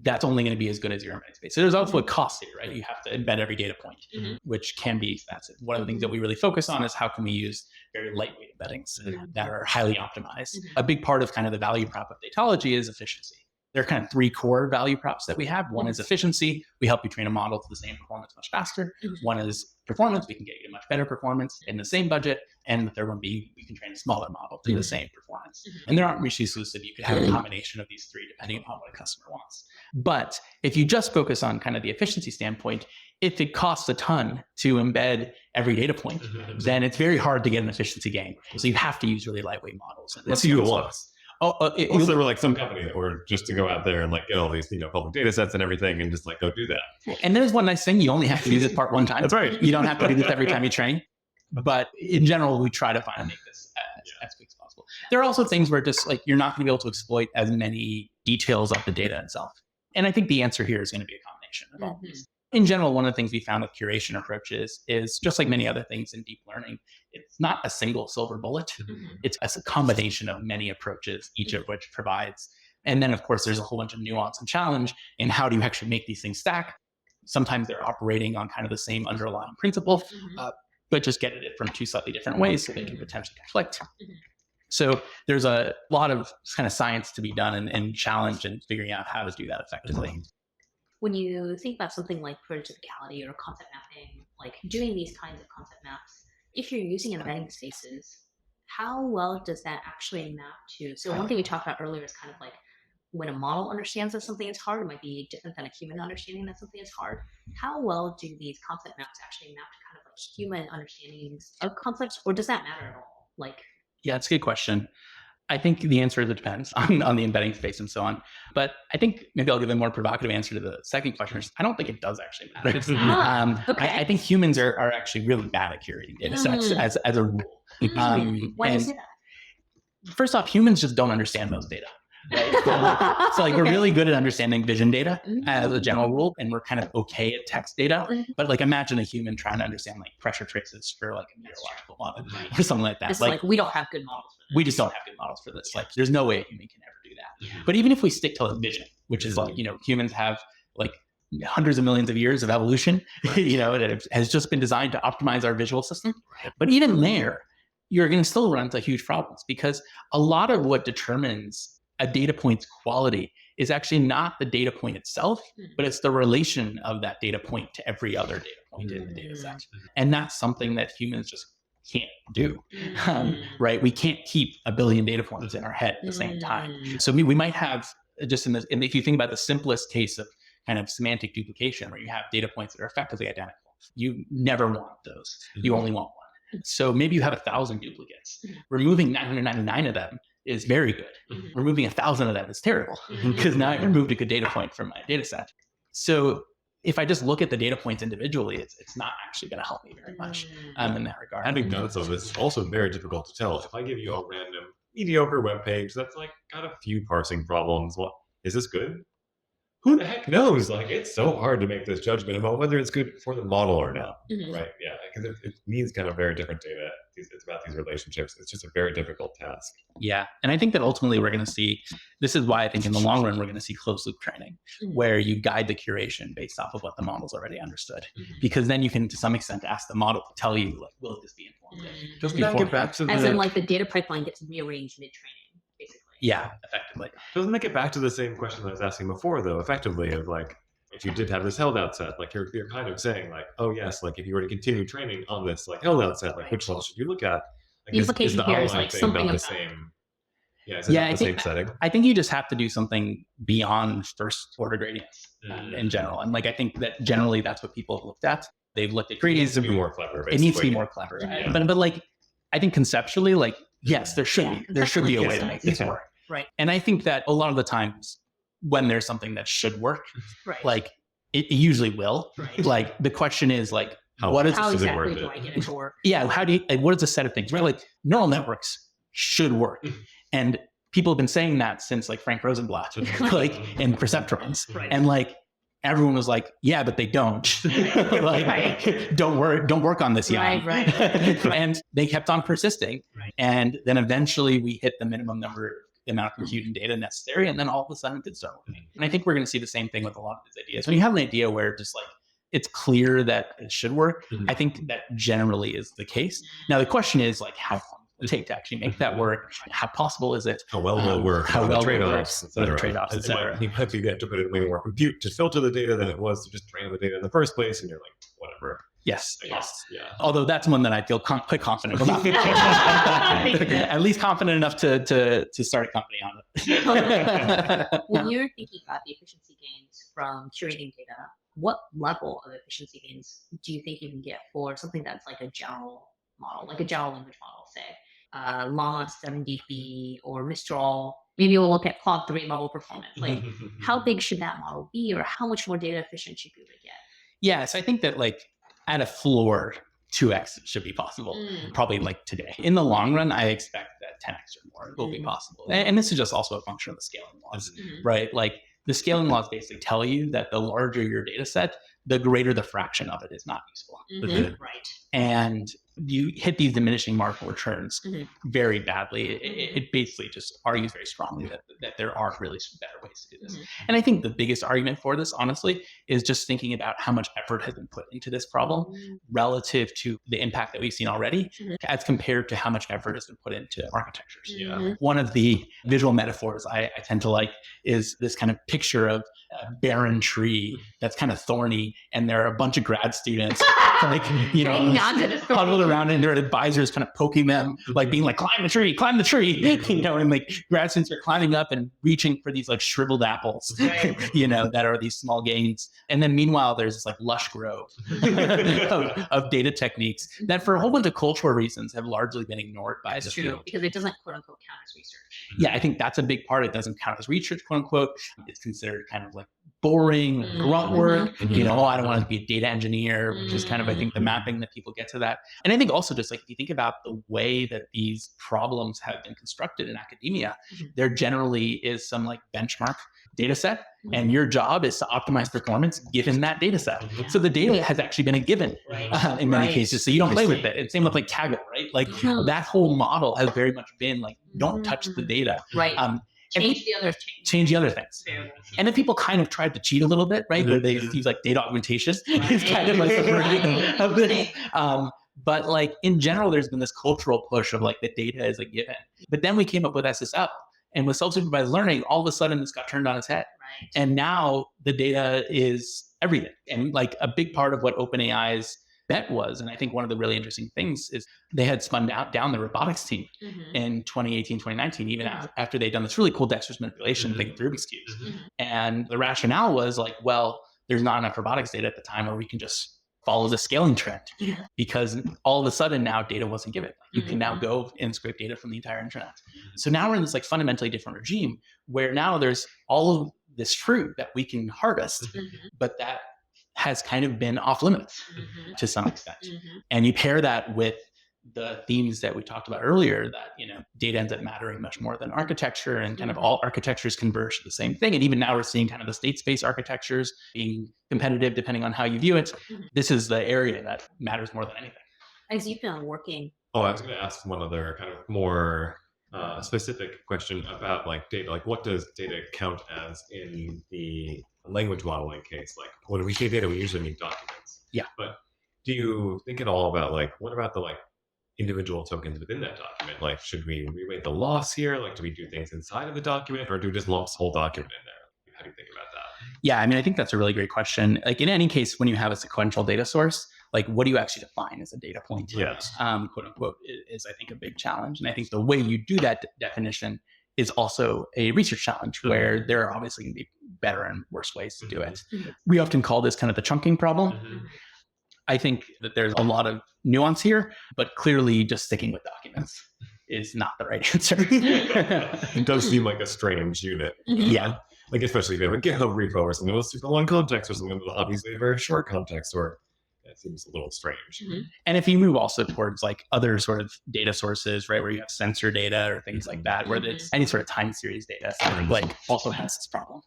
that's only going to be as good as your embedding space. So there's also a cost here, right? You have to embed every data point, which can be expensive. One of the things that we really focus on is how can we use very lightweight embeddings that are highly optimized. A big part of kind of the value prop of Datology is efficiency. There are kind of three core value props that we have. One is efficiency. We help you train a model to the same performance much faster. One is performance. We can get you to much better performance in the same budget. And the third one be we can train a smaller model to the same performance. And they aren't mutually exclusive. You could have a combination of these three depending upon what a customer wants. But if you just focus on kind of the efficiency standpoint, if it costs a ton to embed every data point, then it's very hard to get an efficiency gain. So you have to use really lightweight models. Let's use once. Also, there were like some company that were just to go out there and like get all these, public data sets and everything and just like go do that. And there's one nice thing, you only have to do this part one time. That's right. You don't have to do this every time you train. But in general, we try to make this as quick as possible. There are also things where just like you're not going to be able to exploit as many details of the data itself. And I think the answer here is going to be a combination of all these. In general, one of the things we found with curation approaches is just like many other things in deep learning, it's not a single silver bullet. It's a combination of many approaches, each of which provides. And then, of course, there's a whole bunch of nuance and challenge in how do you actually make these things stack. Sometimes they're operating on kind of the same underlying principle, but just get at it from two slightly different ways so they can potentially conflict. So there's a lot of kind of science to be done and challenge and figuring out how to do that effectively. When you think about something like prototypicality or concept mapping, like doing these kinds of concept maps, if you're using embedding spaces, how well does that actually map to? So one thing we talked about earlier is kind of like when a model understands that something is hard, it might be different than a human understanding that something is hard. How well do these concept maps actually map to kind of like human understandings of concepts, or does that matter at all? Yeah, it's a good question. I think the answer is it depends on the embedding space and so on. But I think maybe I'll give a more provocative answer to the second question. Which I don't think it does actually matter. I think humans are actually really bad at curating data sets as a rule. Why do you say that? First off, humans just don't understand those data. Right? So like we're really good at understanding vision data as a general rule, and we're kind of okay at text data. But like imagine a human trying to understand like pressure traces for like a meteorological model or something like that. It's like we don't have good models for this. We just don't have good models for this. Like there's no way a human can ever do that. But even if we stick to like vision, which is like, humans have like hundreds of millions of years of evolution, that has just been designed to optimize our visual system. But even there, you're going to still run into huge problems because a lot of what determines a data point's quality is actually not the data point itself, but it's the relation of that data point to every other data point in the data set. And that's something that humans just can't do, right? We can't keep a billion data points in our head at the same time. So we might have just and if you think about the simplest case of kind of semantic duplication, where you have data points that are effectively identical, you never want those. You only want one. So maybe you have 1,000 duplicates. Removing 999 of them is very good. Removing 1,000 of them is terrible because now I removed a good data point from my data set. So if I just look at the data points individually, it's not actually going to help me very much in that regard. Having done so, it's also very difficult to tell. If I give you a random mediocre web page that's like got a few parsing problems, well, is this good? Who the heck knows? Like, it's so hard to make this judgment about whether it's good for the model or not, right? Yeah, because it means kind of very different data. It's about these relationships. It's just a very difficult task. Yeah, and I think that ultimately we're going to see, this is why I think in the long run, we're going to see closed loop training, where you guide the curation based off of what the model's already understood. Because then you can, to some extent, ask the model to tell you, like, will this be informative? Doesn't that get back to as in like the data pipeline gets rearranged mid-training? Yeah, effectively. Doesn't that get back to the same question that I was asking before, though, effectively, of like, if you did have this held out set, like you're kind of saying like, oh yes, like if you were to continue training on this like held out set, like which one should you look at? Like, the implication here is like something about the same. Yeah, I think setting. I think you just have to do something beyond first order gradients in general. And like I think that generally that's what people have looked at. They've looked at gradients. It needs to be more clever. It needs to be more clever. Yeah. But like I think conceptually, like yes, there should be a way to make this work. Right. And I think that a lot of the times when there's something that should work, like it usually will. Right. Like the question is like, how exactly do I get it to work? Yeah. What is a set of things, right? Like neural networks should work. And people have been saying that since like Frank Rosenblatt, like in perceptrons. Right. And like everyone was like, yeah, but they don't. Like, don't work on this yet. Right. And they kept on persisting. Right. And then eventually we hit the minimum amount of computing data necessary, and then all of a sudden it did start working. And I think we're going to see the same thing with a lot of these ideas. When you have an idea where just like it's clear that it should work, I think that generally is the case. Now the question is like how long will it take to actually make that work? How possible is it? How well will it work? How well trade-offs, the trade-offs, et cetera. You have to put in way more compute to filter the data than it was to just train the data in the first place, and you're like, whatever. developer. Yes. I guess. Yeah. Although that's one that I feel quite confident about. At least confident enough to start a company on it. When you're thinking about the efficiency gains from curating data, what level of efficiency gains do you think you can get for something that's like a general model, like a general language model, say Llama 7DP or Mistral? Maybe we'll look at Claude 3 level performance. Like, how big should that model be, or how much more data efficient should you be able to get? Yeah, so I think that like at a floor, 2x should be possible, probably like today. In the long run, I expect that 10x or more will be possible. And this is just also a function of the scaling laws, right? Like the scaling laws basically tell you that the larger your data set, the greater the fraction of it is not useful. Right. And you hit these diminishing marginal returns very badly. It basically just argues very strongly that there are really better ways to do this. And I think the biggest argument for this, honestly, is just thinking about how much effort has been put into this problem relative to the impact that we've seen already, as compared to how much effort has been put into architectures. One of the visual metaphors I tend to like is this kind of picture of a barren tree that's kind of thorny, and there are a bunch of grad students like, you know, huddled around, and their advisors kind of poking them, like being like, climb the tree, you know, and like grad students are climbing up and reaching for these like shriveled apples, you know, that are these small gains. And then meanwhile, there's this like lush grove of data techniques that for a whole bunch of cultural reasons have largely been ignored by the field. Because it doesn't quote unquote count as research. Yeah, I think that's a big part. It doesn't count as research, quote unquote. It's considered kind of like boring grunt work. You know, I don't want to be a data engineer, which is kind of, I think, the mapping that people get to that. And I think also just like if you think about the way that these problems have been constructed in academia, there generally is some like benchmark data set, and your job is to optimize performance given that data set. So the data has actually been a given in many cases. So you don't play with it. And same with like Kaggle, right? Like that whole model has very much been like, don't touch the data. Change the other things. And then people kind of tried to cheat a little bit, right? Where they use like data augmentation. It's kind of like a version of this. But like in general, there's been this cultural push of like the data is a given. But then we came up with SSL. And with self-supervised learning, all of a sudden this got turned on its head. And now the data is everything. And like a big part of what OpenAI's bet was, and I think one of the really interesting things is they had spun down the robotics team in 2018, 2019, even after they'd done this really cool dexterous manipulation, thinking through Rubik's cubes. And the rationale was like, well, there's not enough robotics data at the time where we can just follow the scaling trend, because all of a sudden now data wasn't given. You can now go and scrape data from the entire internet. So now we're in this like fundamentally different regime where now there's all of this fruit that we can harvest, but that has kind of been off limits to some extent. And you pair that with the themes that we talked about earlier, that, you know, data ends up mattering much more than architecture, and kind of all architectures converge to the same thing. And even now we're seeing kind of the state space architectures being competitive depending on how you view it. This is the area that matters more than anything. As you've been working. Oh, I was going to ask one other kind of more specific question about like data. Like, what does data count as in the language modeling case? Like, when we say data, we usually mean documents. Yeah. But do you think at all about like, what about the like individual tokens within that document? Like, should we reweight the loss here? Like, do we do things inside of the document, or do we just lump the whole document in there? How do you think about that? Yeah, I mean, I think that's a really great question. Like in any case, when you have a sequential data source, like what do you actually define as a data point? Yes. Quote unquote, is I think a big challenge. And I think the way you do that definition is also a research challenge, where there are obviously going to be better and worse ways to do it. We often call this kind of the chunking problem. I think that there's a lot of nuance here, but clearly just sticking with documents is not the right answer. It does seem like a strange unit. Yeah. Like, especially if you have a GitHub repo or something with super long context, or something with obviously a very short context, or it seems a little strange. And if you move also towards like other sort of data sources, right, where you have sensor data or things like that, where it's any sort of time series data, like also has this problem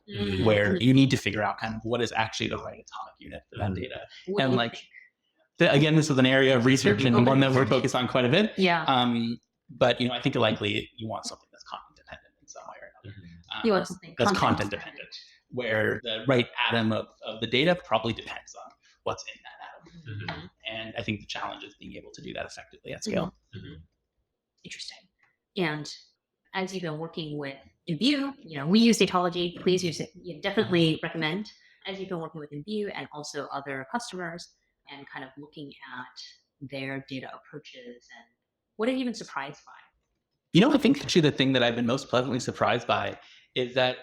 where you need to figure out kind of what is actually the right atomic unit for that data. And like, again, this is an area of research and one that we're focused on quite a bit. But, you know, I think likely you want something that's content dependent in some way or another. You want something that's content dependent, where the right atom of the data probably depends on what's in that atom. And I think the challenge is being able to do that effectively at scale. Interesting. And as you've been working with Imbue, you know, we use Datology. Please use it. You definitely recommend. As you've been working with Imbue and also other customers, and kind of looking at their data approaches, and what have you been surprised by? I think actually the thing that I've been most pleasantly surprised by is that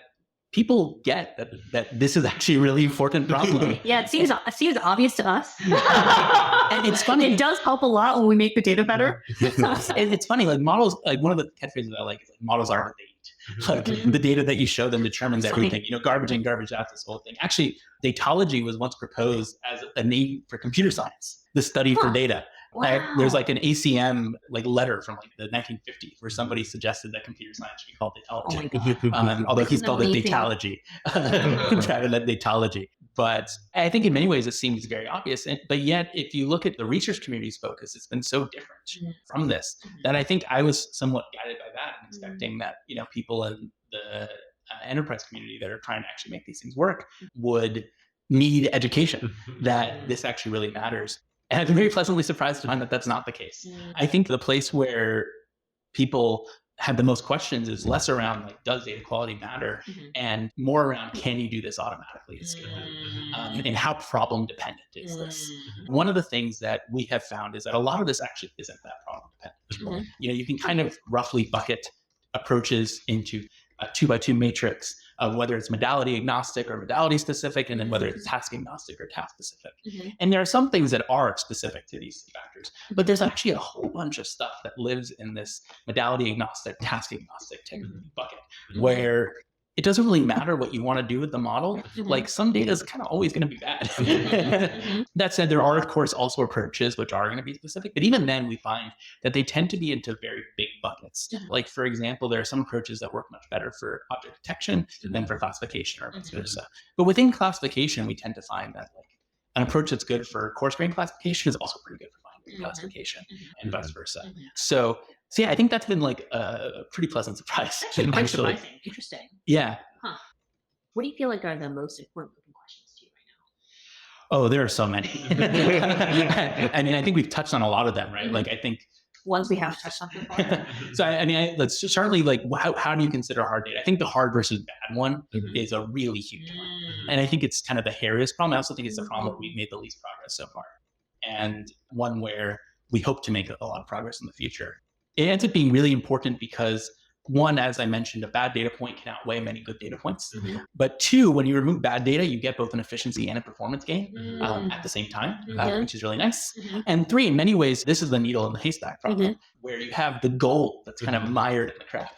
people get that this is actually a really important problem. Yeah, it seems obvious to us. And it's funny. It does help a lot when we make the data better. It's funny, like models, like one of the catchphrases I like is like models are what they eat. Like the data that you show them determines everything. Garbage in, garbage out, this whole thing. Actually, datology was once proposed as a name for computer science, the study for data. Wow. There's like an ACM letter from the 1950s where somebody suggested that computer science should be called datology. Oh my God. Although he's called it Amazing. datology, datology. But I think in many ways it seems very obvious. But yet, if you look at the research community's focus, it's been so different from this that I think I was somewhat guided by that and expecting that people in the enterprise community that are trying to actually make these things work would need education that this actually really matters. And I've been very pleasantly surprised to find that that's not the case. I think the place where people have the most questions is less around does data quality matter, and more around can you do this automatically at scale, and how problem dependent is this. One of the things that we have found is that a lot of this actually isn't that problem dependent. You can kind of roughly bucket approaches into a 2x2 matrix of whether it's modality agnostic or modality specific, and then whether it's task agnostic or task specific. And there are some things that are specific to these factors, but there's actually a whole bunch of stuff that lives in this modality agnostic, task agnostic bucket, where it doesn't really matter what you want to do with the model. Some data is kind of always going to be bad. That said, there are, of course, also approaches which are going to be specific. But even then, we find that they tend to be into very big buckets. For example, there are some approaches that work much better for object detection than for classification or vice versa. But within classification, we tend to find that an approach that's good for coarse grain classification is also pretty good for fine grain classification and vice versa. So yeah, I think that's been a pretty pleasant surprise. Actually, quite surprising. Interesting. Yeah. What do you feel like are the most important looking questions to you right now? Oh, there are so many. I mean, I think we've touched on a lot of them, right? I think ones we have touched on before. So let's just certainly how do you consider hard data? I think the hard versus bad one is a really huge one, and I think it's kind of the hairiest problem. I also think it's the problem where we've made the least progress so far, and one where we hope to make a lot of progress in the future. It ends up being really important because one, as I mentioned, a bad data point can outweigh many good data points. But two, when you remove bad data, you get both an efficiency and a performance gain at the same time, which is really nice. And three, in many ways, this is the needle in the haystack problem, where you have the goal that's kind of mired in the crack.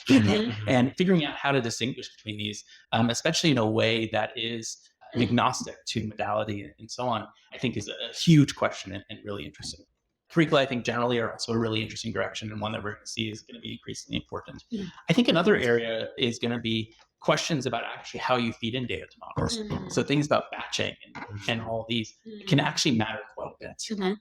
And figuring out how to distinguish between these, especially in a way that is agnostic to modality and so on, I think is a huge question and really interesting. Curricula, I think, generally are also a really interesting direction, and one that we're going to see is going to be increasingly important. I think another area is going to be questions about actually how you feed in data to models. So things about batching and all these can actually matter quite a bit.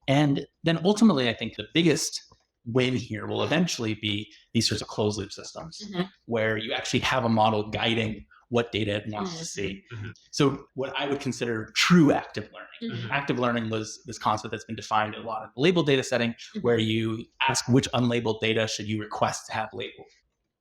And then ultimately, I think the biggest win here will eventually be these sorts of closed loop systems where you actually have a model guiding what data it wants to see. So what I would consider true active learning. Active learning was this concept that's been defined a lot in the labeled data setting, where you ask which unlabeled data should you request to have labeled.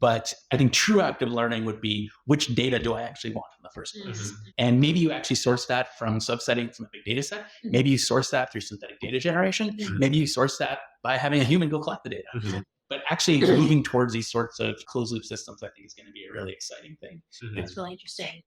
But I think true active learning would be which data do I actually want in the first place? And maybe you actually source that from subsetting from a big data set. Maybe you source that through synthetic data generation. Maybe you source that by having a human go collect the data. But actually moving towards these sorts of closed loop systems, I think, is going to be a really exciting thing. That's really interesting.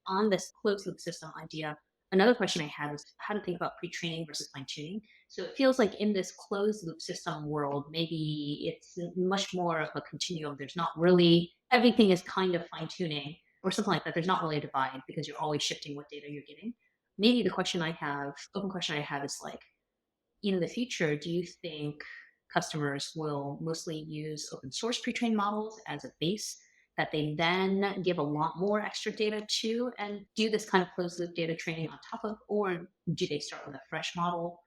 On this closed loop system idea, another question I had was how to think about pre-training versus fine-tuning. So it feels like in this closed loop system world, maybe it's much more of a continuum. There's not really, everything is kind of fine-tuning or something like that. There's not really a divide because you're always shifting what data you're getting. Maybe the question I have, open question I have is in the future, do you think customers will mostly use open source pre-trained models as a base that they then give a lot more extra data to and do this kind of closed loop data training on top of, or do they start with a fresh model?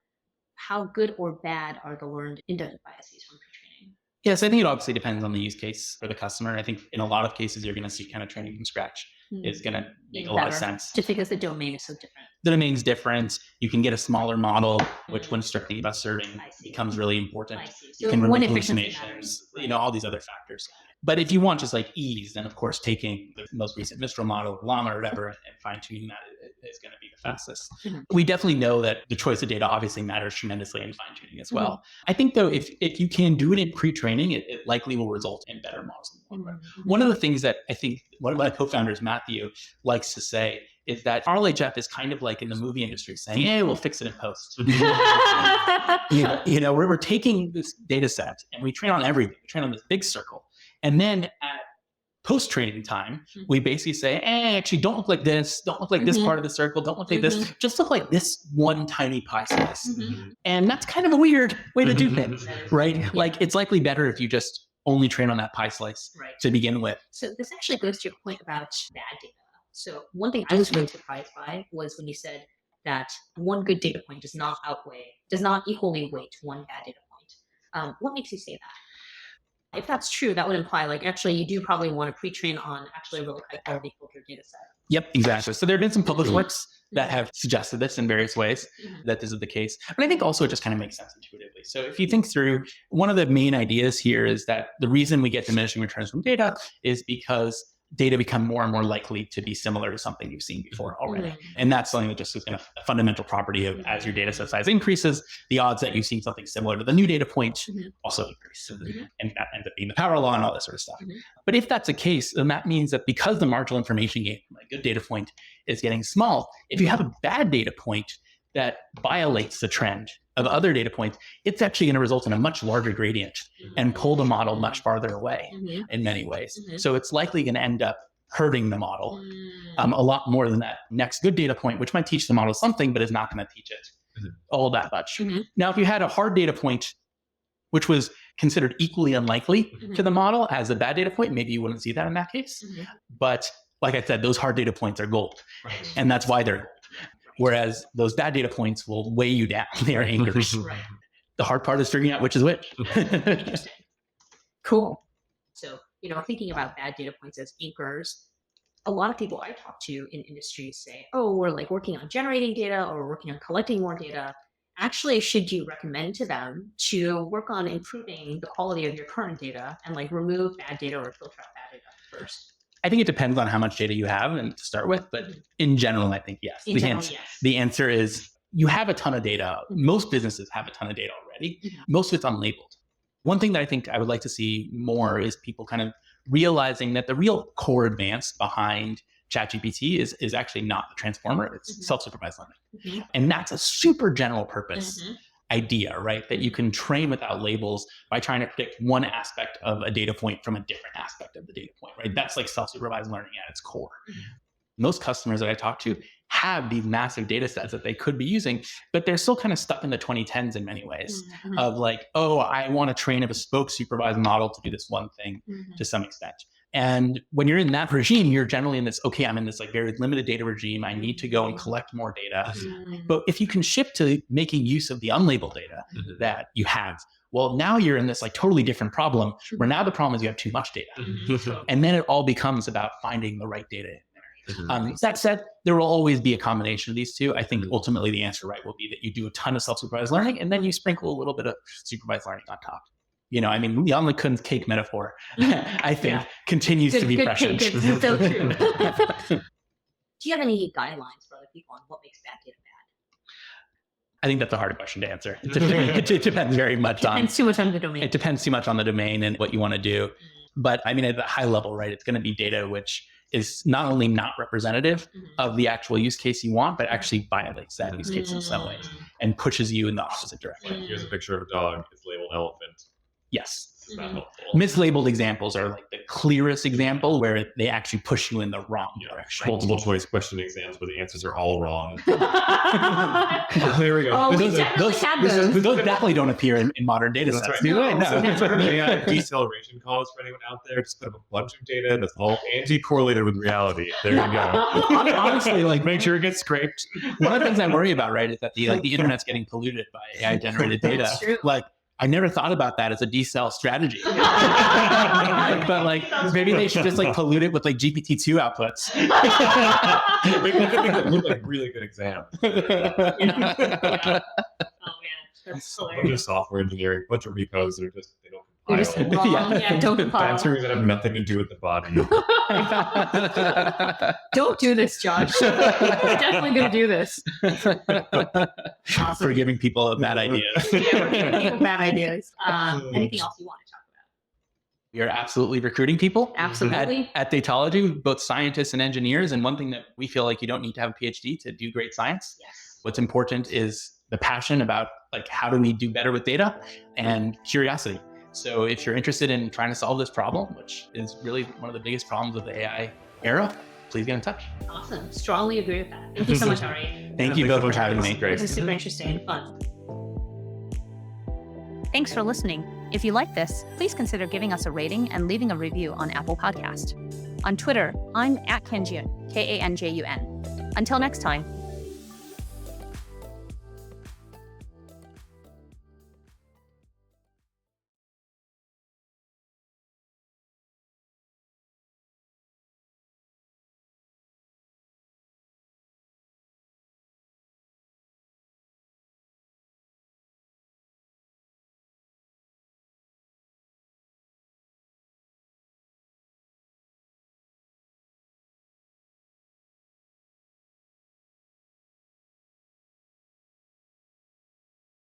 How good or bad are the learned inductive biases from pre-training? Yes, I think it obviously depends on the use case for the customer. I think in a lot of cases, you're going to see kind of training from scratch is going to make a lot of sense. Just because the domain is so different. The domain's different. You can get a smaller model, which when strictly about serving becomes really important. You can remove hallucinations, all these other factors. But if you want just ease, then of course taking the most recent Mistral model, Llama or whatever, and fine tuning that is going to be the fastest. We definitely know that the choice of data obviously matters tremendously in fine-tuning as well. I think, though, if you can do it in pre-training, it likely will result in better models in the long run. One of the things that I think one of my co-founders, Matthew, likes to say is that RLHF is kind of like in the movie industry saying, hey, we'll fix it in post. We're taking this data set and we train on everything. We train on this big circle. And then at post-training time, we basically say, actually, don't look like this. Don't look like this part of the circle. Don't look like this. Just look like this one tiny pie slice. And that's kind of a weird way to do things, right? Like, it's likely better if you just only train on that pie slice to begin with. So this actually goes to your point about bad data. So one thing I was really surprised by was when you said that one good data point does not equally weight one bad data point. What makes you say that? If that's true, that would imply like actually you do probably want to pre-train on actually a really high quality filtered data set. Yep, exactly. So there have been some published works that have suggested this in various ways, that this is the case. But I think also it just kind of makes sense intuitively. So if you think through, one of the main ideas here is that the reason we get diminishing returns from data is because data become more and more likely to be similar to something you've seen before already. And that's something that just is a fundamental property of, as your data set size increases, the odds that you've seen something similar to the new data point also increase. And that ends up being the power law and all this sort of stuff. But if that's the case, then that means that because the marginal information gain from a good data point is getting small, if you have a bad data point that violates the trend of other data points, it's actually going to result in a much larger gradient and pull the model much farther away in many ways. So it's likely going to end up hurting the model a lot more than that next good data point, which might teach the model something, but is not going to teach it all that much. Now, if you had a hard data point, which was considered equally unlikely to the model as a bad data point, maybe you wouldn't see that in that case. But like I said, those hard data points are gold, and that's why they're gold. Whereas those bad data points will weigh you down. They are anchors. The hard part is figuring out which is which. Cool. So, thinking about bad data points as anchors, a lot of people I talk to in industries say, oh, we're like working on generating data or we're working on collecting more data. Actually, should you recommend to them to work on improving the quality of your current data and like remove bad data or filter out bad data first? I think it depends on how much data you have and to start with, but in general, I think yes. The answer is you have a ton of data. Most businesses have a ton of data already. Most of it's unlabeled. One thing that I think I would like to see more is people kind of realizing that the real core advance behind ChatGPT is actually not the transformer, it's self-supervised learning. And that's a super general purpose idea, right? That you can train without labels by trying to predict one aspect of a data point from a different aspect of the data point, right? That's like self-supervised learning at its core. Most customers that I talk to have these massive data sets that they could be using, but they're still kind of stuck in the 2010s in many ways of like, oh, I want to train a bespoke supervised model to do this one thing to some extent. And when you're in that regime, you're generally in this, okay, I'm in this like very limited data regime. I need to go and collect more data. But if you can shift to making use of the unlabeled data that you have, well, now you're in this like totally different problem where now the problem is you have too much data. And then it all becomes about finding the right data in there. That said, there will always be a combination of these two. I think ultimately the answer will be that you do a ton of self-supervised learning and then you sprinkle a little bit of supervised learning on top. The unlicked cake metaphor, I think, continues to be prescient. So true. Do you have any guidelines for other people on what makes bad data bad? I think that's a hard question to answer. It depends very much on. Depends too much on the domain. It depends too much on the domain and what you want to do. But I mean, at the high level, right, it's going to be data which is not only not representative of the actual use case you want, but actually violates that use case in some ways and pushes you in the opposite direction. Here's a picture of a dog. It's labeled elephant. Yes. It's not helpful. Mislabeled examples are like the clearest example where they actually push you in the wrong direction. Multiple choice question exams where the answers are all wrong. There we go. Oh, those definitely don't appear in modern data sets. Right. Do they? No. AI deceleration calls for anyone out there. Just put up a bunch of data that's all anti-correlated with reality. There you go. Honestly, like Make sure it gets scraped. one of the things I worry about, right, is that the internet's getting polluted by AI generated data. That's true. Like, I never thought about that as a decel strategy. But like maybe they should just like pollute it with like GPT-2 outputs. Make things that look like really good exams. Oh man, that's A bunch hilarious. of software engineering, a bunch of repos that are just, they don't You're just pile. wrong. Yeah, don't pile. Answers that have nothing to do with the body. Don't do this, Josh. You're definitely going to do this. For giving people bad ideas. Bad ideas. Anything else you want to talk about? We are absolutely recruiting people. Absolutely. At Datology, both scientists and engineers. And one thing that we feel like you don't need to have a PhD to do great science. Yes. What's important is the passion about like how do we do better with data and curiosity. So if you're interested in trying to solve this problem, which is really one of the biggest problems of the AI era, please get in touch. Awesome. Strongly agree with that. Thank you so much, Ari. Thank you both for having me. Great. This is super interesting and fun. Thanks for listening. If you like this, please consider giving us a rating and leaving a review on Apple Podcast. On Twitter, I'm @Kanjun, Kanjun. Until next time.